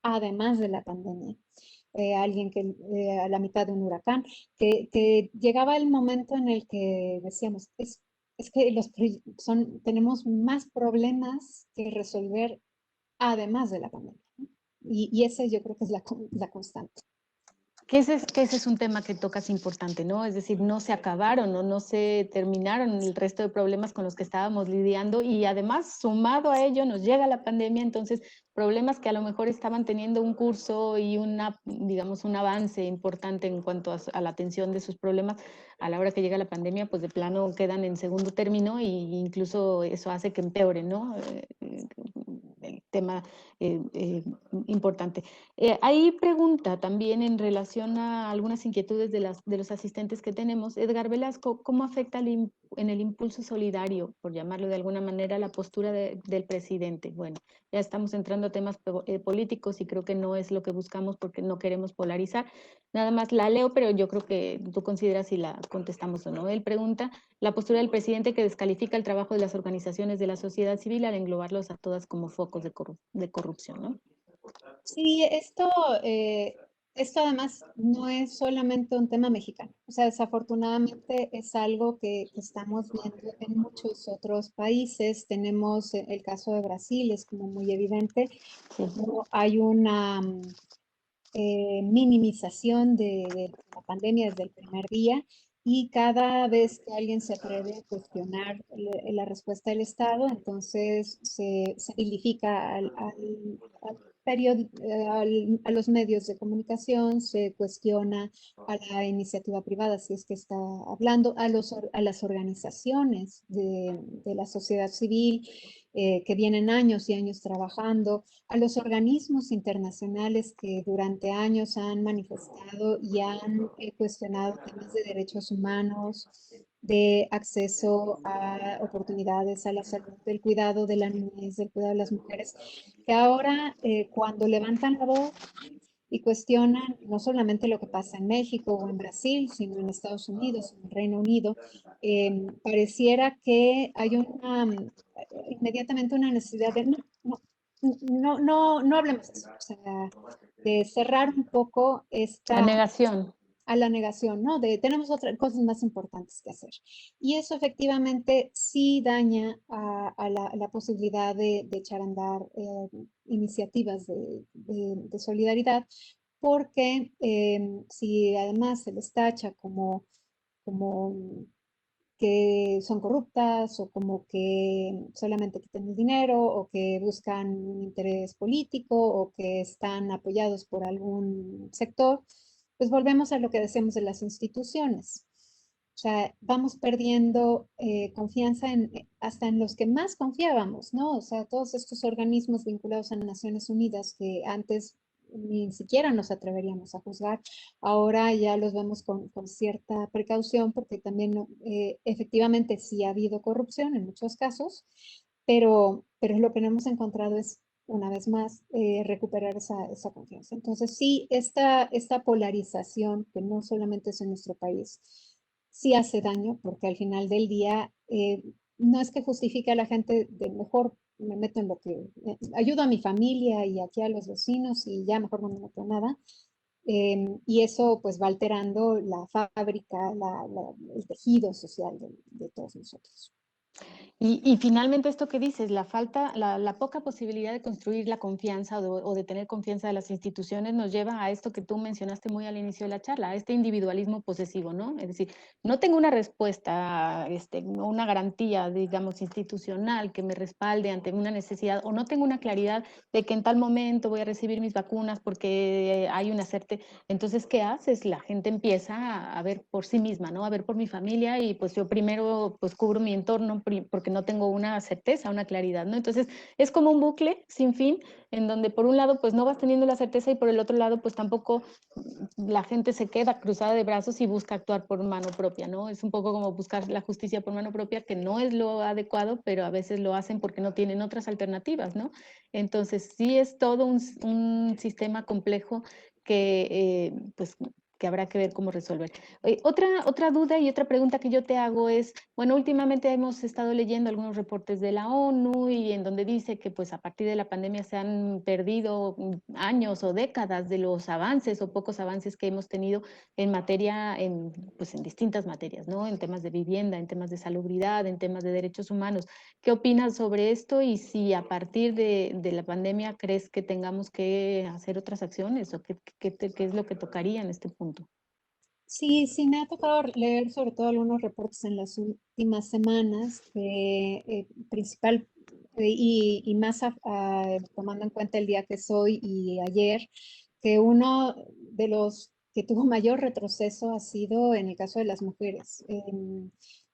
[SPEAKER 3] además de la pandemia. Alguien que a la mitad de un huracán, que llegaba el momento en el que decíamos, es que tenemos más problemas que resolver además de la pandemia, ¿no? Y ese yo creo que es la constante.
[SPEAKER 2] Que ese es un tema que tocas importante, ¿no? Es decir, no se acabaron o no se terminaron el resto de problemas con los que estábamos lidiando y además, sumado a ello, nos llega la pandemia, entonces problemas que a lo mejor estaban teniendo un curso y digamos, un avance importante en cuanto a la atención de sus problemas, a la hora que llega la pandemia, pues de plano quedan en segundo término e incluso eso hace que empeoren, ¿no? El tema importante. Hay pregunta también en relación a algunas inquietudes de los asistentes que tenemos. Edgar Velasco, ¿cómo afecta en el impulso solidario, por llamarlo de alguna manera, la postura del presidente? Bueno, ya estamos entrando a temas políticos y creo que no es lo que buscamos porque no queremos polarizar. Nada más la leo, pero yo creo que tú consideras si la contestamos o no. Él pregunta, la postura del presidente que descalifica el trabajo de las organizaciones de la sociedad civil al englobarlos a todas como focos de corrupción, ¿no?
[SPEAKER 3] Sí, esto además no es solamente un tema mexicano. O sea, desafortunadamente es algo que estamos viendo en muchos otros países. Tenemos el caso de Brasil, es como muy evidente, como hay una minimización de la pandemia desde el primer día y cada vez que alguien se atreve a cuestionar la respuesta del Estado, entonces se vilifica al a los medios de comunicación, se cuestiona a la iniciativa privada, si es que está hablando, a las organizaciones de la sociedad civil que vienen años y años trabajando, a los organismos internacionales que durante años han manifestado y han cuestionado temas de derechos humanos, de acceso a oportunidades a la salud, del cuidado de la niñez, del cuidado de las mujeres, que ahora cuando levantan la voz y cuestionan no solamente lo que pasa en México o en Brasil, sino en Estados Unidos, en el Reino Unido, pareciera que hay inmediatamente una necesidad de no hablemos de eso, o sea, de cerrar un poco
[SPEAKER 2] La negación.
[SPEAKER 3] a la negación, ¿no? De tenemos otras cosas más importantes que hacer. Y eso efectivamente sí daña a la posibilidad de echar a andar iniciativas de solidaridad, porque si además se les tacha como que son corruptas o como que solamente quitan el dinero o que buscan un interés político o que están apoyados por algún sector, pues volvemos a lo que decíamos de las instituciones. O sea, vamos perdiendo confianza hasta en los que más confiábamos, ¿no? O sea, todos estos organismos vinculados a Naciones Unidas que antes ni siquiera nos atreveríamos a juzgar, ahora ya los vemos con cierta precaución porque también efectivamente sí ha habido corrupción en muchos casos, pero lo que no hemos encontrado es, una vez más, recuperar esa confianza. Entonces sí, esta polarización, que no solamente es en nuestro país, sí hace daño porque al final del día no es que justifique a la gente de mejor me meto en lo que ayudo a mi familia y aquí a los vecinos y ya mejor no me meto en nada. Y eso pues va alterando la fábrica, el tejido social de todos nosotros.
[SPEAKER 2] Y finalmente esto que dices, la falta, la poca posibilidad de construir la confianza o de tener confianza de las instituciones nos lleva a esto que tú mencionaste muy al inicio de la charla, a este individualismo posesivo, ¿no? Es decir, no tengo una respuesta, una garantía, digamos, institucional que me respalde ante una necesidad, o no tengo una claridad de que en tal momento voy a recibir mis vacunas porque hay una certeza. Entonces, ¿qué haces? La gente empieza a ver por sí misma, ¿no? A ver por mi familia y pues yo primero pues cubro mi entorno porque no tengo una certeza, una claridad, ¿no? Entonces es como un bucle sin fin en donde por un lado pues no vas teniendo la certeza y por el otro lado pues tampoco la gente se queda cruzada de brazos y busca actuar por mano propia, ¿no? Es un poco como buscar la justicia por mano propia, que no es lo adecuado, pero a veces lo hacen porque no tienen otras alternativas, ¿no? Entonces sí es todo un sistema complejo que pues que habrá que ver cómo resolver. Otra duda y otra pregunta que yo te hago es, bueno, últimamente hemos estado leyendo algunos reportes de la ONU y en donde dice que pues a partir de la pandemia se han perdido años o décadas de los avances o pocos avances que hemos tenido en materia, pues en distintas materias, ¿no? En temas de vivienda, en temas de salubridad, en temas de derechos humanos. ¿Qué opinas sobre esto y si a partir de la pandemia crees que tengamos que hacer otras acciones o qué es lo que tocaría en este punto?
[SPEAKER 3] Sí, sí, me ha tocado leer sobre todo algunos reportes en las últimas semanas, principal y más tomando en cuenta el día que es hoy y ayer, que uno de los que tuvo mayor retroceso ha sido en el caso de las mujeres.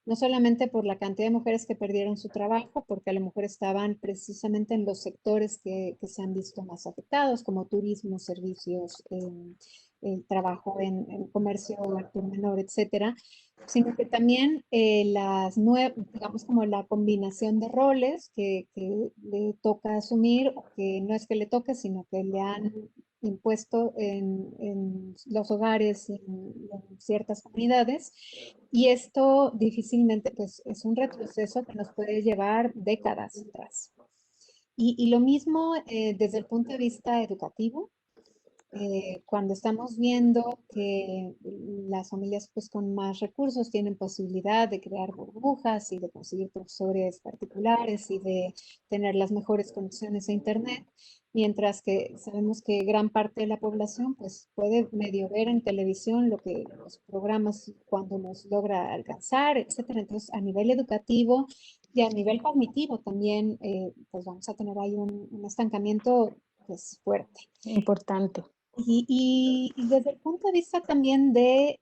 [SPEAKER 3] No solamente por la cantidad de mujeres que perdieron su trabajo, porque a lo mejor estaban precisamente en los sectores que se han visto más afectados, como turismo, servicios, el trabajo en comercio al por menor, etcétera, sino que también digamos como la combinación de roles que le toca asumir, o que no es que le toque, sino que le han impuesto en los hogares y en ciertas comunidades. Y esto difícilmente, pues es un retroceso que nos puede llevar décadas atrás. Y lo mismo desde el punto de vista educativo, cuando estamos viendo que las familias pues con más recursos tienen posibilidad de crear burbujas y de conseguir profesores particulares y de tener las mejores conexiones a internet, mientras que sabemos que gran parte de la población pues puede medio ver en televisión lo que los programas cuando nos logra alcanzar, etcétera. Entonces, a nivel educativo y a nivel cognitivo también, pues vamos a tener ahí un estancamiento pues, fuerte.
[SPEAKER 2] Importante.
[SPEAKER 3] Y desde el punto de vista también de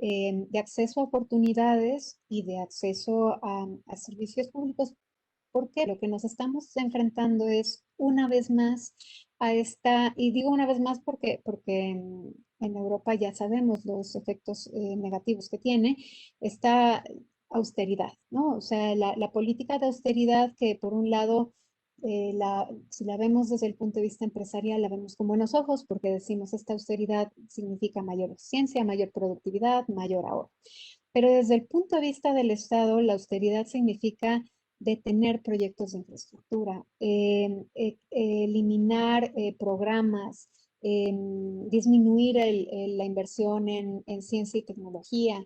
[SPEAKER 3] acceso a oportunidades y de acceso a servicios públicos, porque lo que nos estamos enfrentando es una vez más a esta, y digo una vez más porque en Europa ya sabemos los efectos negativos que tiene esta austeridad, ¿no? O sea, la política de austeridad que por un lado, si la vemos desde el punto de vista empresarial, la vemos con buenos ojos porque decimos esta austeridad significa mayor eficiencia, mayor productividad, mayor ahorro. Pero desde el punto de vista del Estado, la austeridad significa detener proyectos de infraestructura, eliminar programas, disminuir la inversión en ciencia y tecnología,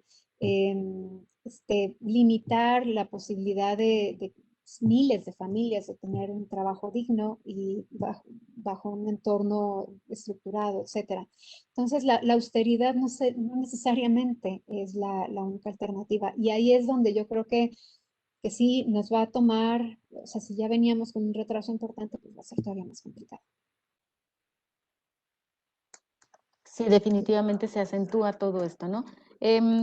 [SPEAKER 3] limitar la posibilidad de miles de familias de tener un trabajo digno y bajo un entorno estructurado, etcétera. Entonces, la austeridad no necesariamente es la única alternativa. Y ahí es donde yo creo que sí nos va a tomar, o sea, si ya veníamos con un retraso importante, pues va a ser todavía más complicado.
[SPEAKER 2] Sí, definitivamente se acentúa todo esto, ¿no?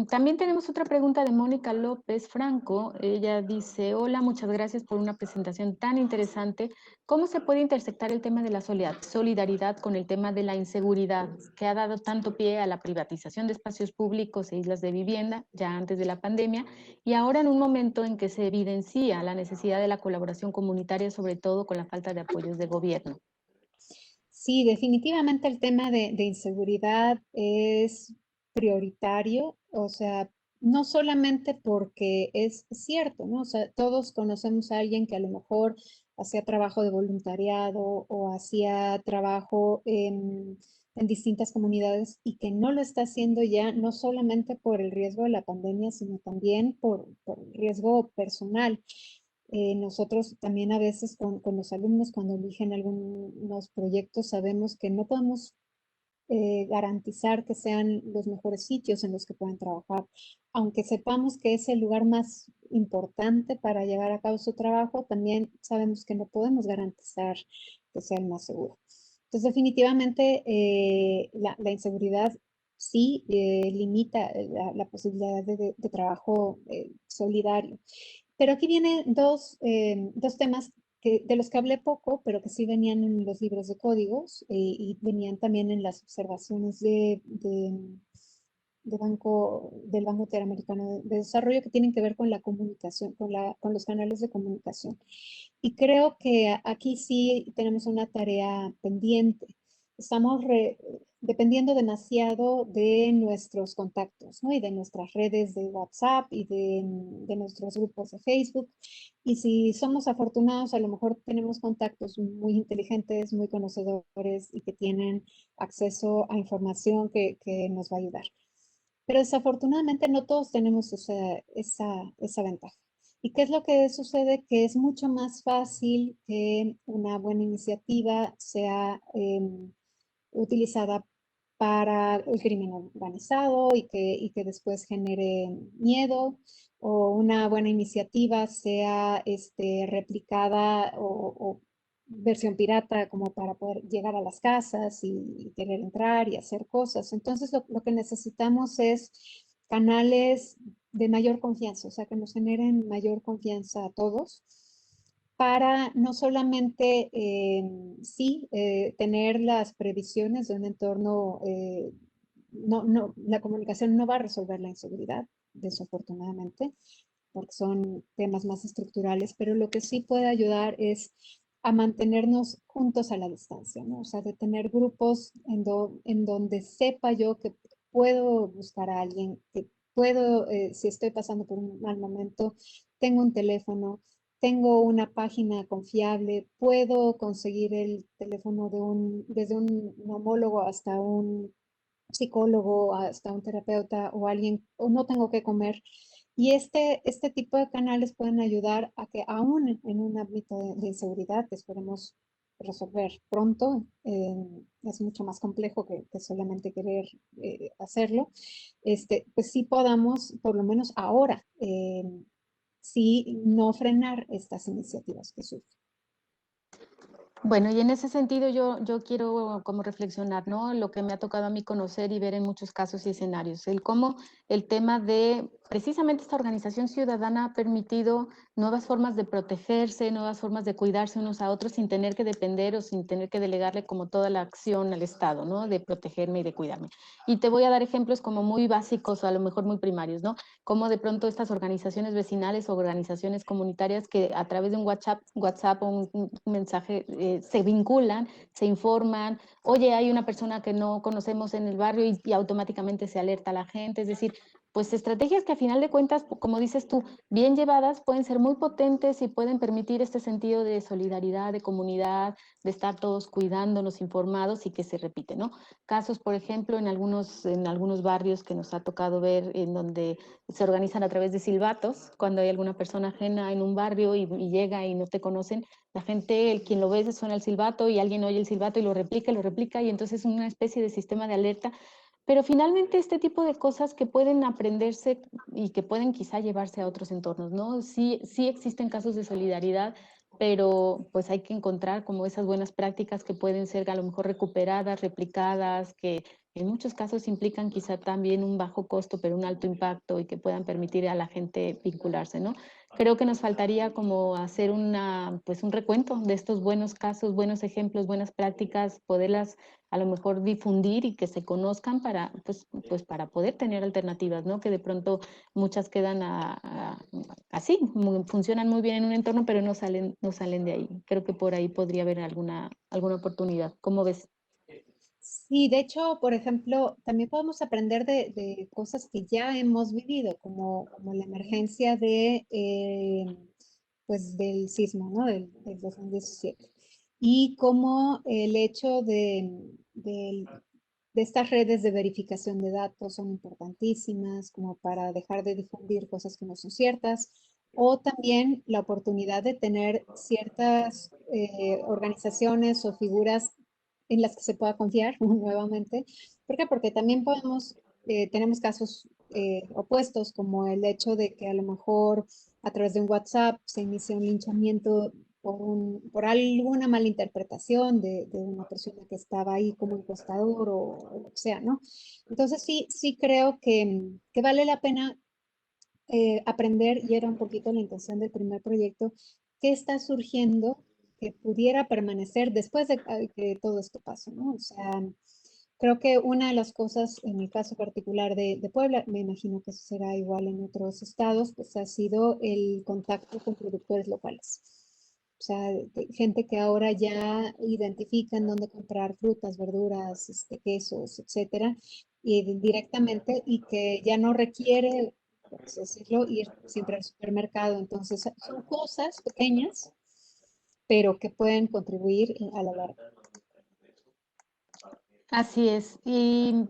[SPEAKER 2] También tenemos otra pregunta de Mónica López Franco. Ella dice, hola, muchas gracias por una presentación tan interesante. ¿Cómo se puede intersectar el tema de la solidaridad con el tema de la inseguridad que ha dado tanto pie a la privatización de espacios públicos e islas de vivienda ya antes de la pandemia y ahora en un momento en que se evidencia la necesidad de la colaboración comunitaria, sobre todo con la falta de apoyos de gobierno?
[SPEAKER 3] Sí, definitivamente el tema de inseguridad es prioritario, o sea, no solamente porque es cierto, ¿no? O sea, todos conocemos a alguien que a lo mejor hacía trabajo de voluntariado o hacía trabajo en distintas comunidades y que no lo está haciendo ya, no solamente por el riesgo de la pandemia, sino también por riesgo personal. Nosotros también a veces con los alumnos cuando eligen algunos proyectos sabemos que no podemos garantizar que sean los mejores sitios en los que puedan trabajar, aunque sepamos que es el lugar más importante para llevar a cabo su trabajo, también sabemos que no podemos garantizar que sea el más seguro. Entonces, definitivamente la inseguridad sí limita la posibilidad de trabajo solidario. Pero aquí vienen dos temas de los que hablé poco, pero que sí venían en los libros de códigos y venían también en las observaciones del Banco Interamericano de Desarrollo que tienen que ver con la comunicación, con los canales de comunicación. Y creo que aquí sí tenemos una tarea pendiente. Estamos dependiendo demasiado de nuestros contactos, ¿no? Y de nuestras redes de WhatsApp y de nuestros grupos de Facebook. Y si somos afortunados, a lo mejor tenemos contactos muy inteligentes, muy conocedores y que tienen acceso a información que nos va a ayudar. Pero desafortunadamente no todos tenemos esa ventaja. ¿Y qué es lo que sucede? Que es mucho más fácil que una buena iniciativa sea utilizada para el crimen organizado y que después genere miedo, o una buena iniciativa sea replicada o versión pirata como para poder llegar a las casas y querer entrar y hacer cosas. Entonces lo que necesitamos es canales de mayor confianza, o sea, que nos generen mayor confianza a todos para no solamente, sí, tener las previsiones de un entorno, la comunicación no va a resolver la inseguridad, desafortunadamente, porque son temas más estructurales, pero lo que sí puede ayudar es a mantenernos juntos a la distancia, ¿no? O sea, de tener grupos en donde sepa yo que puedo buscar a alguien, que puedo, si estoy pasando por un mal momento, tengo un teléfono, tengo una página confiable, puedo conseguir el teléfono desde un neumólogo hasta un psicólogo, hasta un terapeuta o alguien, o no tengo que comer. Y este tipo de canales pueden ayudar a que aún en un ámbito de inseguridad que esperemos resolver pronto, es mucho más complejo que solamente querer hacerlo, pues sí podamos, por lo menos ahora, sí no frenar estas iniciativas que surgen.
[SPEAKER 2] Bueno, y en ese sentido yo quiero como reflexionar, ¿no? Lo que me ha tocado a mí conocer y ver en muchos casos y escenarios, el cómo el tema de precisamente esta organización ciudadana ha permitido nuevas formas de protegerse, nuevas formas de cuidarse unos a otros sin tener que depender o sin tener que delegarle como toda la acción al Estado, ¿no? De protegerme y de cuidarme. Y te voy a dar ejemplos como muy básicos o a lo mejor muy primarios, ¿no? Como de pronto estas organizaciones vecinales o organizaciones comunitarias que a través de un WhatsApp o un mensaje se vinculan, se informan, oye, hay una persona que no conocemos en el barrio y automáticamente se alerta a la gente, es decir, pues estrategias que a final de cuentas, como dices tú, bien llevadas pueden ser muy potentes y pueden permitir este sentido de solidaridad, de comunidad, de estar todos cuidándonos, informados y que se repite, ¿no? Casos, por ejemplo, en algunos barrios que nos ha tocado ver en donde se organizan a través de silbatos, cuando hay alguna persona ajena en un barrio y llega y no te conocen, la gente, quien lo ve, suena el silbato y alguien oye el silbato y lo replica y entonces es una especie de sistema de alerta. Pero finalmente este tipo de cosas que pueden aprenderse y que pueden quizá llevarse a otros entornos, ¿no? Sí, sí existen casos de solidaridad, pero pues hay que encontrar como esas buenas prácticas que pueden ser a lo mejor recuperadas, replicadas, que en muchos casos implican quizá también un bajo costo, pero un alto impacto y que puedan permitir a la gente vincularse, ¿no? Creo que nos faltaría como hacer pues un recuento de estos buenos casos, buenos ejemplos, buenas prácticas, poderlas a lo mejor difundir y que se conozcan pues para poder tener alternativas, ¿no? Que de pronto muchas quedan así, funcionan muy bien en un entorno, pero no salen de ahí. Creo que por ahí podría haber alguna oportunidad. ¿Cómo ves?
[SPEAKER 3] Sí, de hecho, por ejemplo, también podemos aprender de cosas que ya hemos vivido, como la emergencia pues del sismo, ¿no? Del 2017. Y como el hecho de estas redes de verificación de datos son importantísimas, como para dejar de difundir cosas que no son ciertas, o también la oportunidad de tener ciertas organizaciones o figuras en las que se pueda confiar nuevamente. ¿Por qué? Porque también tenemos casos opuestos, como el hecho de que a lo mejor a través de un WhatsApp se inicia un linchamiento por alguna mala interpretación de una persona que estaba ahí como encuestador o lo que sea, ¿no? Entonces sí creo que vale la pena aprender, y era un poquito la intención del primer proyecto, qué está surgiendo que pudiera permanecer después de que todo esto pase, ¿no? O sea, creo que una de las cosas, en el caso particular de Puebla, me imagino que eso será igual en otros estados, pues ha sido el contacto con productores locales. O sea, gente que ahora ya identifican dónde comprar frutas, verduras, quesos, etcétera, y directamente, y que ya no requiere, por así decirlo, ir siempre al supermercado. Entonces, son cosas pequeñas, pero que pueden contribuir a la larga.
[SPEAKER 2] Así es. Y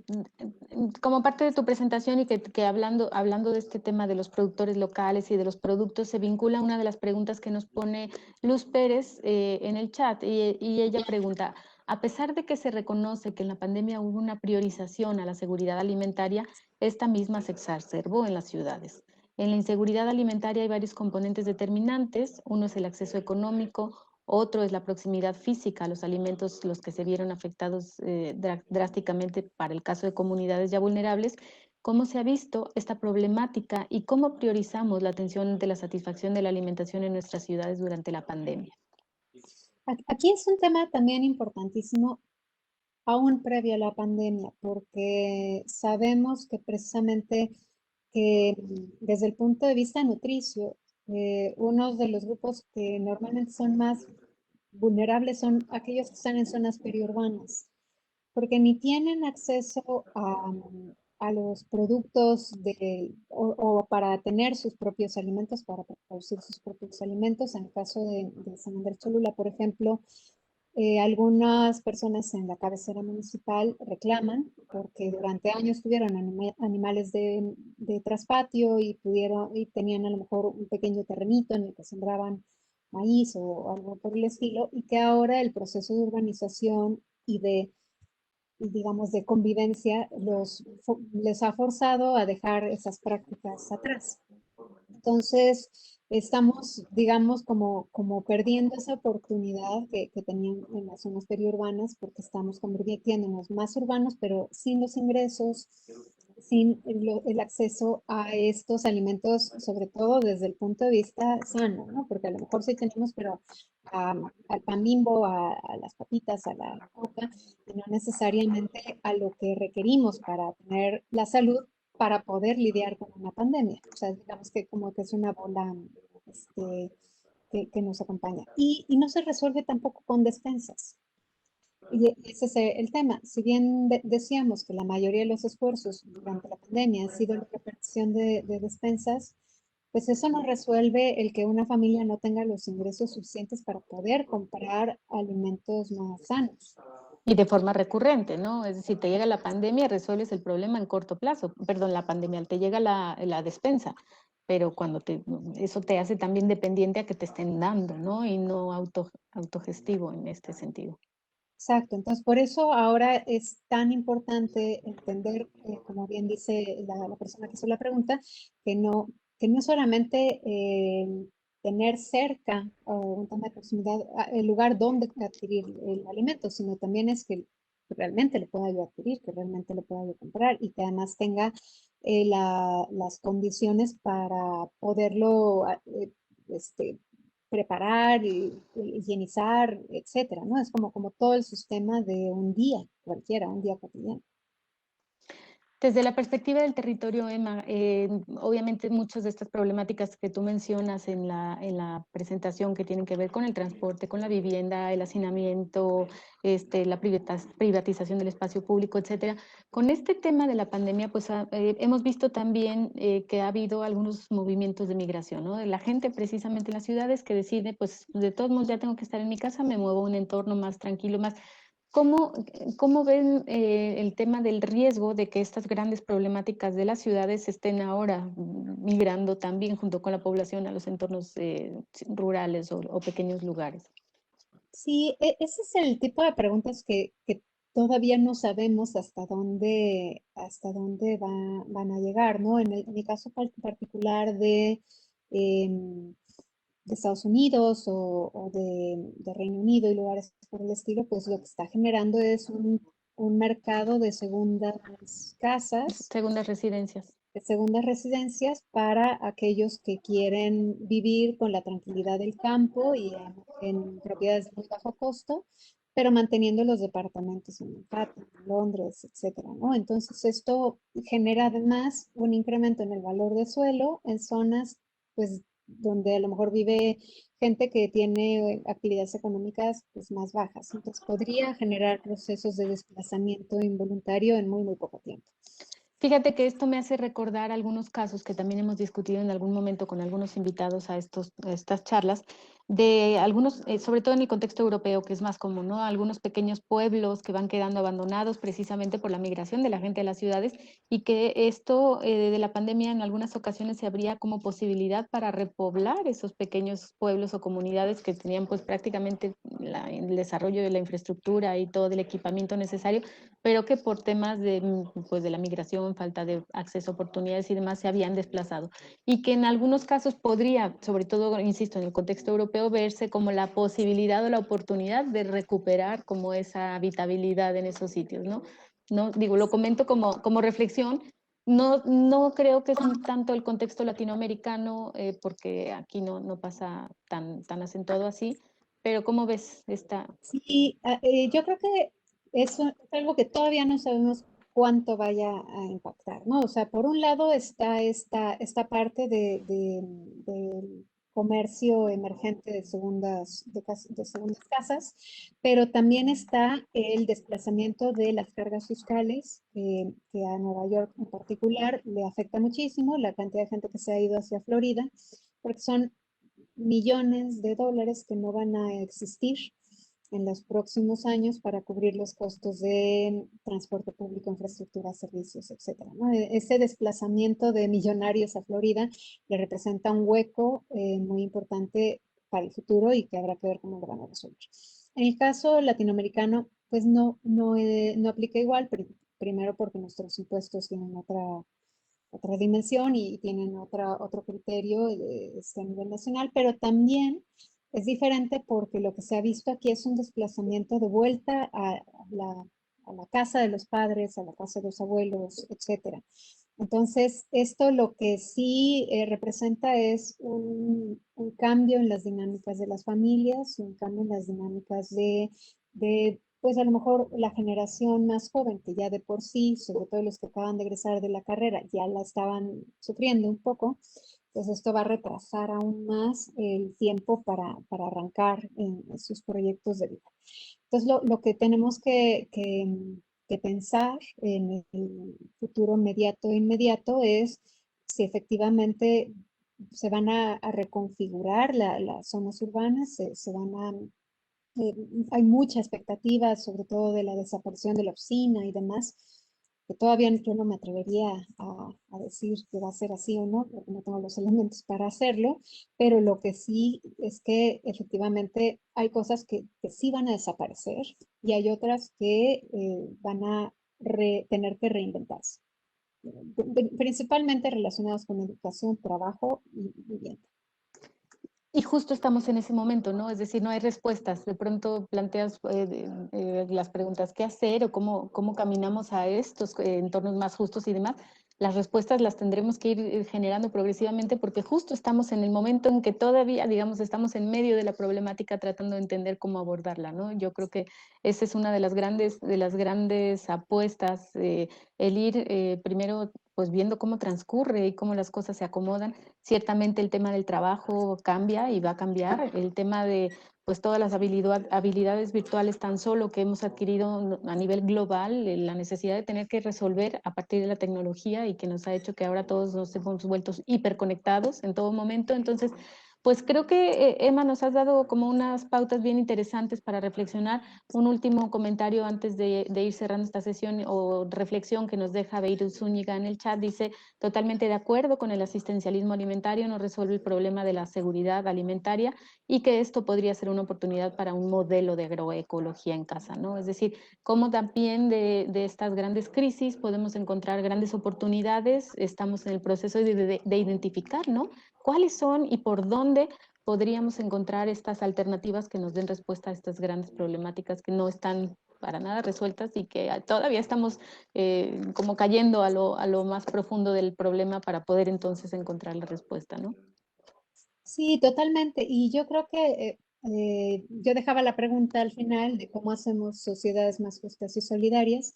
[SPEAKER 2] como parte de tu presentación y que hablando de este tema de los productores locales y de los productos, se vincula una de las preguntas que nos pone Luz Pérez en el chat y ella pregunta, a pesar de que se reconoce que en la pandemia hubo una priorización a la seguridad alimentaria, esta misma se exacerbó en las ciudades. En la inseguridad alimentaria hay varios componentes determinantes. Uno es el acceso económico, otro es la proximidad física a los alimentos, los que se vieron afectados drásticamente para el caso de comunidades ya vulnerables. ¿Cómo se ha visto esta problemática y cómo priorizamos la atención de la satisfacción de la alimentación en nuestras ciudades durante la pandemia?
[SPEAKER 3] Aquí es un tema también importantísimo, aún previo a la pandemia, porque sabemos que precisamente que desde el punto de vista nutricio, uno de los grupos que normalmente son más vulnerables son aquellos que están en zonas periurbanas, porque ni tienen acceso a los productos o para tener sus propios alimentos, para producir sus propios alimentos. En el caso de San Andrés Cholula, por ejemplo, algunas personas en la cabecera municipal reclaman porque durante años tuvieron animales de traspatio y tenían a lo mejor un pequeño terrenito en el que sembraban maíz o algo por el estilo, y que ahora el proceso de urbanización digamos, de convivencia les ha forzado a dejar esas prácticas atrás. Entonces, estamos, digamos, como perdiendo esa oportunidad que tenían en las zonas periurbanas porque estamos convirtiéndonos más urbanos, pero sin los ingresos, sin el acceso a estos alimentos, sobre todo desde el punto de vista sano, ¿no? Porque a lo mejor sí tenemos, pero al pan Bimbo, a las papitas, a la coca, y no necesariamente a lo que requerimos para tener la salud para poder lidiar con una pandemia. O sea, digamos que como que es una bola que nos acompaña. Y no se resuelve tampoco con despensas. Y ese es el tema. Si bien decíamos que la mayoría de los esfuerzos durante la pandemia han sido la repartición de despensas, pues eso no resuelve el que una familia no tenga los ingresos suficientes para poder comprar alimentos más sanos.
[SPEAKER 2] Y de forma recurrente, ¿no? Es decir, te llega la pandemia, resuelves el problema en corto plazo. Perdón, la pandemia, te llega la despensa, pero eso te hace también dependiente a que te estén dando, ¿no? Y no autogestivo en este sentido.
[SPEAKER 3] Exacto, entonces por eso ahora es tan importante entender, como bien dice la persona que hizo la pregunta, que no solamente tener cerca o un tema de proximidad el lugar donde adquirir el alimento, sino también es que realmente lo pueda yo adquirir, que realmente lo pueda yo comprar y que además tenga las condiciones para poderlo este, preparar, higienizar, etcétera, ¿no? Es como todo el sistema de un día cualquiera, un día cotidiano.
[SPEAKER 2] Desde la perspectiva del territorio, Emma, obviamente muchas de estas problemáticas que tú mencionas en la presentación que tienen que ver con el transporte, con la vivienda, el hacinamiento, la privatización del espacio público, etcétera. Con este tema de la pandemia, pues hemos visto también que ha habido algunos movimientos de migración, ¿no? De la gente precisamente en las ciudades que decide, pues de todos modos ya tengo que estar en mi casa, me muevo a un entorno más tranquilo, más. ¿Cómo, cómo ven el tema del riesgo de que estas grandes problemáticas de las ciudades estén ahora migrando también junto con la población a los entornos rurales o pequeños lugares?
[SPEAKER 3] Sí, ese es el tipo de preguntas que todavía no sabemos hasta dónde van a llegar, ¿no? En el caso particular em, de Estados Unidos o de Reino Unido y lugares por el estilo, pues lo que está generando es un mercado de segundas casas,
[SPEAKER 2] Segundas residencias.
[SPEAKER 3] de segundas residencias para aquellos que quieren vivir con la tranquilidad del campo y en propiedades de muy bajo costo, pero manteniendo los departamentos en Manhattan, en Londres, etcétera, ¿no? Entonces esto genera además un incremento en el valor de suelo en zonas, pues, donde a lo mejor vive gente que tiene actividades económicas pues, más bajas. Entonces podría generar procesos de desplazamiento involuntario en muy, muy poco tiempo.
[SPEAKER 2] Fíjate que esto me hace recordar algunos casos que también hemos discutido en algún momento con algunos invitados a estas charlas, de algunos, sobre todo en el contexto europeo, que es más común, ¿no? Algunos pequeños pueblos que van quedando abandonados precisamente por la migración de la gente a las ciudades y que esto de la pandemia en algunas ocasiones se abría como posibilidad para repoblar esos pequeños pueblos o comunidades que tenían pues prácticamente el desarrollo de la infraestructura y todo el equipamiento necesario, pero que por temas pues, de la migración, falta de acceso a oportunidades y demás, se habían desplazado. Y que en algunos casos podría, sobre todo, insisto, en el contexto europeo, verse como la posibilidad o la oportunidad de recuperar como esa habitabilidad en esos sitios, ¿no? No digo, lo comento como reflexión. No creo que es tanto el contexto latinoamericano, porque aquí no pasa tan acentuado así, pero ¿cómo ves esta?
[SPEAKER 3] Sí, yo creo que eso es algo que todavía no sabemos cuánto vaya a impactar, ¿no? O sea, por un lado está esta parte del comercio emergente de segundas casas, pero también está el desplazamiento de las cargas fiscales, que a Nueva York en particular le afecta muchísimo, la cantidad de gente que se ha ido hacia Florida, porque son millones de dólares que no van a existir en los próximos años para cubrir los costos de transporte público, infraestructura, servicios, etcétera, ¿no? Ese desplazamiento de millonarios a Florida le representa un hueco muy importante para el futuro y que habrá que ver cómo lo van a resolver. En el caso latinoamericano, pues no aplica igual, primero porque nuestros impuestos tienen otra dimensión y tienen otro criterio a nivel nacional, pero también es diferente porque lo que se ha visto aquí es un desplazamiento de vuelta a la casa de los padres, a la casa de los abuelos, etcétera. Entonces, esto lo que sí representa es un cambio en las dinámicas de las familias, un cambio en las dinámicas pues a lo mejor la generación más joven, que ya de por sí, sobre todo los que acaban de egresar de la carrera, ya la estaban sufriendo un poco, pues esto va a retrasar aún más el tiempo para arrancar en sus proyectos de vida. Entonces, lo que tenemos que pensar en el futuro inmediato es si efectivamente se van a reconfigurar las zonas urbanas, se van a hay mucha expectativa, sobre todo de la desaparición de la oficina y demás, que todavía yo no me atrevería a decir que va a ser así o no, porque no tengo los elementos para hacerlo, pero lo que sí es que efectivamente hay cosas que sí van a desaparecer y hay otras que van a tener que reinventarse, principalmente relacionadas con educación, trabajo y vivienda.
[SPEAKER 2] Y justo estamos en ese momento, ¿no? Es decir, no hay respuestas. De pronto planteas las preguntas, ¿qué hacer o cómo caminamos a estos entornos más justos y demás? Las respuestas las tendremos que ir generando progresivamente porque justo estamos en el momento en que todavía, digamos, estamos en medio de la problemática tratando de entender cómo abordarla, ¿no? Yo creo que esa es una de las grandes apuestas, el ir primero pues viendo cómo transcurre y cómo las cosas se acomodan. Ciertamente el tema del trabajo cambia y va a cambiar. El tema de pues todas las habilidades virtuales tan solo que hemos adquirido a nivel global, la necesidad de tener que resolver a partir de la tecnología y que nos ha hecho que ahora todos nos hemos vuelto hiperconectados en todo momento. Entonces, pues creo que, Emma, nos has dado como unas pautas bien interesantes para reflexionar. Un último comentario antes de ir cerrando esta sesión o reflexión que nos deja Beirut Zúñiga en el chat. Dice, totalmente de acuerdo con el asistencialismo alimentario, no resuelve el problema de la seguridad alimentaria y que esto podría ser una oportunidad para un modelo de agroecología en casa, ¿no? Es decir, cómo también de estas grandes crisis podemos encontrar grandes oportunidades. Estamos en el proceso de identificar, ¿no? ¿Cuáles son y por dónde podríamos encontrar estas alternativas que nos den respuesta a estas grandes problemáticas que no están para nada resueltas y que todavía estamos como cayendo a lo más profundo del problema para poder entonces encontrar la respuesta, ¿no?
[SPEAKER 3] Sí, totalmente. Y yo creo que yo dejaba la pregunta al final de cómo hacemos sociedades más justas y solidarias,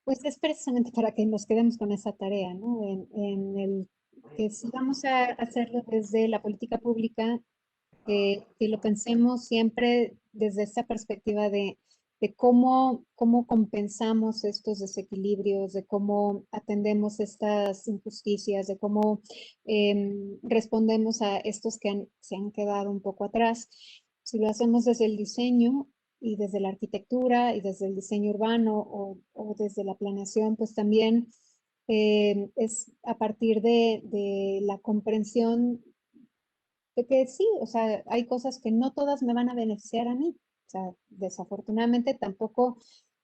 [SPEAKER 3] pues es precisamente para que nos quedemos con esa tarea, ¿no? En el que si vamos a hacerlo desde la política pública, que lo pensemos siempre desde esta perspectiva de cómo compensamos estos desequilibrios, de cómo atendemos estas injusticias, de cómo respondemos a estos que se han quedado un poco atrás. Si lo hacemos desde el diseño y desde la arquitectura y desde el diseño urbano o desde la planeación, pues también es a partir de la comprensión de que sí, o sea, hay cosas que no todas me van a beneficiar a mí. O sea, desafortunadamente tampoco,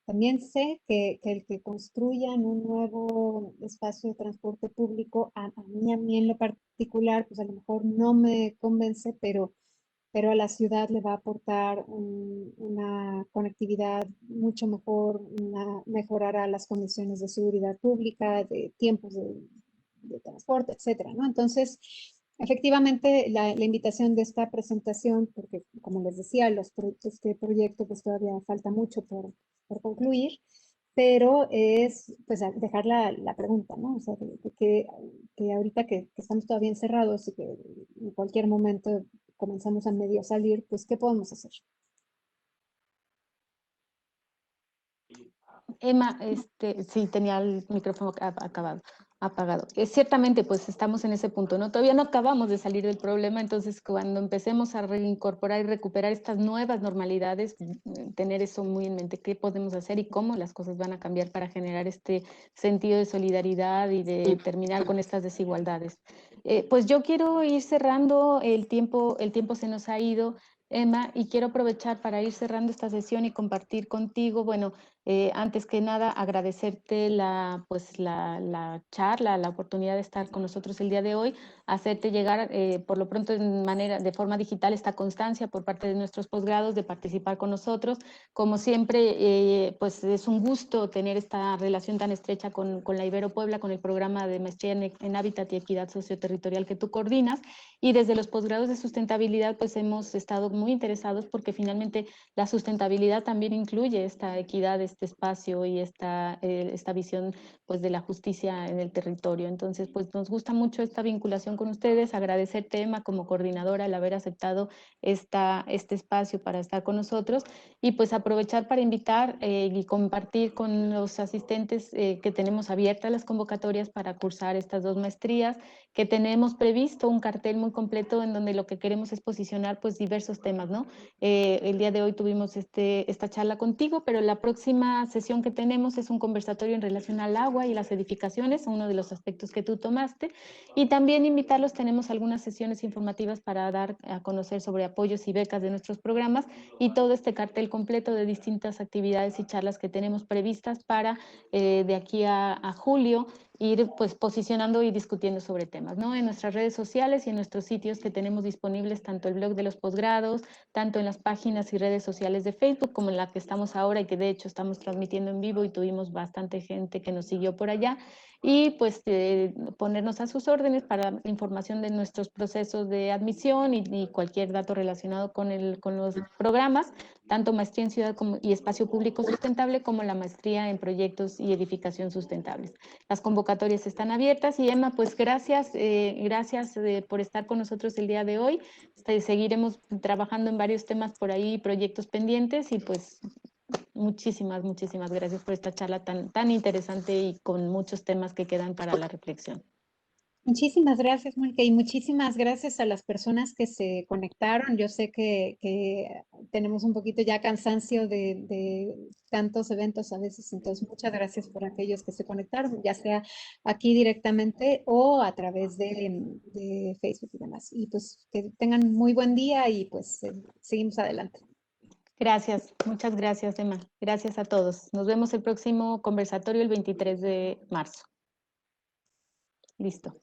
[SPEAKER 3] también sé que el que construyan un nuevo espacio de transporte público, a mí en lo particular, pues a lo mejor no me convence, pero a la ciudad le va a aportar una conectividad mucho mejor, mejorará las condiciones de seguridad pública, de tiempos de transporte, etcétera, ¿no? Entonces, efectivamente, la invitación de esta presentación, porque como les decía, este proyecto pues todavía falta mucho por concluir, pero es pues dejar la pregunta, ¿no? O sea, que ahorita que estamos todavía encerrados y que en cualquier momento comenzamos a medio salir, pues ¿qué podemos hacer?
[SPEAKER 2] Emma, sí, tenía el micrófono apagado. Ciertamente, pues estamos en ese punto, ¿no? Todavía no acabamos de salir del problema, entonces cuando empecemos a reincorporar y recuperar estas nuevas normalidades, tener eso muy en mente, qué podemos hacer y cómo las cosas van a cambiar para generar este sentido de solidaridad y de terminar con estas desigualdades. Pues yo quiero ir cerrando, el tiempo se nos ha ido. Emma, y quiero aprovechar para ir cerrando esta sesión y compartir contigo, bueno, antes que nada agradecerte la charla, la oportunidad de estar con nosotros el día de hoy, hacerte llegar por lo pronto de forma digital esta constancia por parte de nuestros posgrados de participar con nosotros. Como siempre, pues es un gusto tener esta relación tan estrecha con la Ibero Puebla, con el programa de maestría en Hábitat y Equidad Socioterritorial que tú coordinas, y desde los posgrados de sustentabilidad pues hemos estado muy interesados porque finalmente la sustentabilidad también incluye esta equidad, este espacio y esta visión pues de la justicia en el territorio. Entonces pues nos gusta mucho esta vinculación con ustedes, agradecerte Emma como coordinadora el haber aceptado este espacio para estar con nosotros, y pues aprovechar para invitar y compartir con los asistentes que tenemos abiertas las convocatorias para cursar estas 2 maestrías, que tenemos previsto un cartel muy completo en donde lo que queremos es posicionar pues diversos temas, ¿no? El día de hoy tuvimos esta charla contigo, pero la próxima sesión que tenemos es un conversatorio en relación al agua y las edificaciones, uno de los aspectos que tú tomaste, y también invitarlos, tenemos algunas sesiones informativas para dar a conocer sobre apoyos y becas de nuestros programas, y todo este cartel completo de distintas actividades y charlas que tenemos previstas para de aquí a julio ir pues posicionando y discutiendo sobre temas, ¿no? En nuestras redes sociales y en nuestros sitios que tenemos disponibles, tanto el blog de los posgrados, tanto en las páginas y redes sociales de Facebook como en la que estamos ahora y que de hecho estamos transmitiendo en vivo y tuvimos bastante gente que nos siguió por allá, y pues ponernos a sus órdenes para información de nuestros procesos de admisión y cualquier dato relacionado con los programas, tanto maestría en ciudad y espacio público sustentable como la maestría en proyectos y edificación sustentables. Las convocatorias están abiertas y Emma, pues gracias por estar con nosotros el día de hoy. Seguiremos trabajando en varios temas por ahí, proyectos pendientes, y pues muchísimas gracias por esta charla tan interesante y con muchos temas que quedan para la reflexión.
[SPEAKER 3] Muchísimas gracias, Mónica, y muchísimas gracias a las personas que se conectaron. Yo sé que tenemos un poquito ya cansancio de tantos eventos a veces, entonces muchas gracias por aquellos que se conectaron, ya sea aquí directamente o a través de Facebook y demás. Y pues que tengan muy buen día y pues seguimos adelante.
[SPEAKER 2] Gracias, muchas gracias, Emma. Gracias a todos. Nos vemos el próximo conversatorio el 23 de marzo. Listo.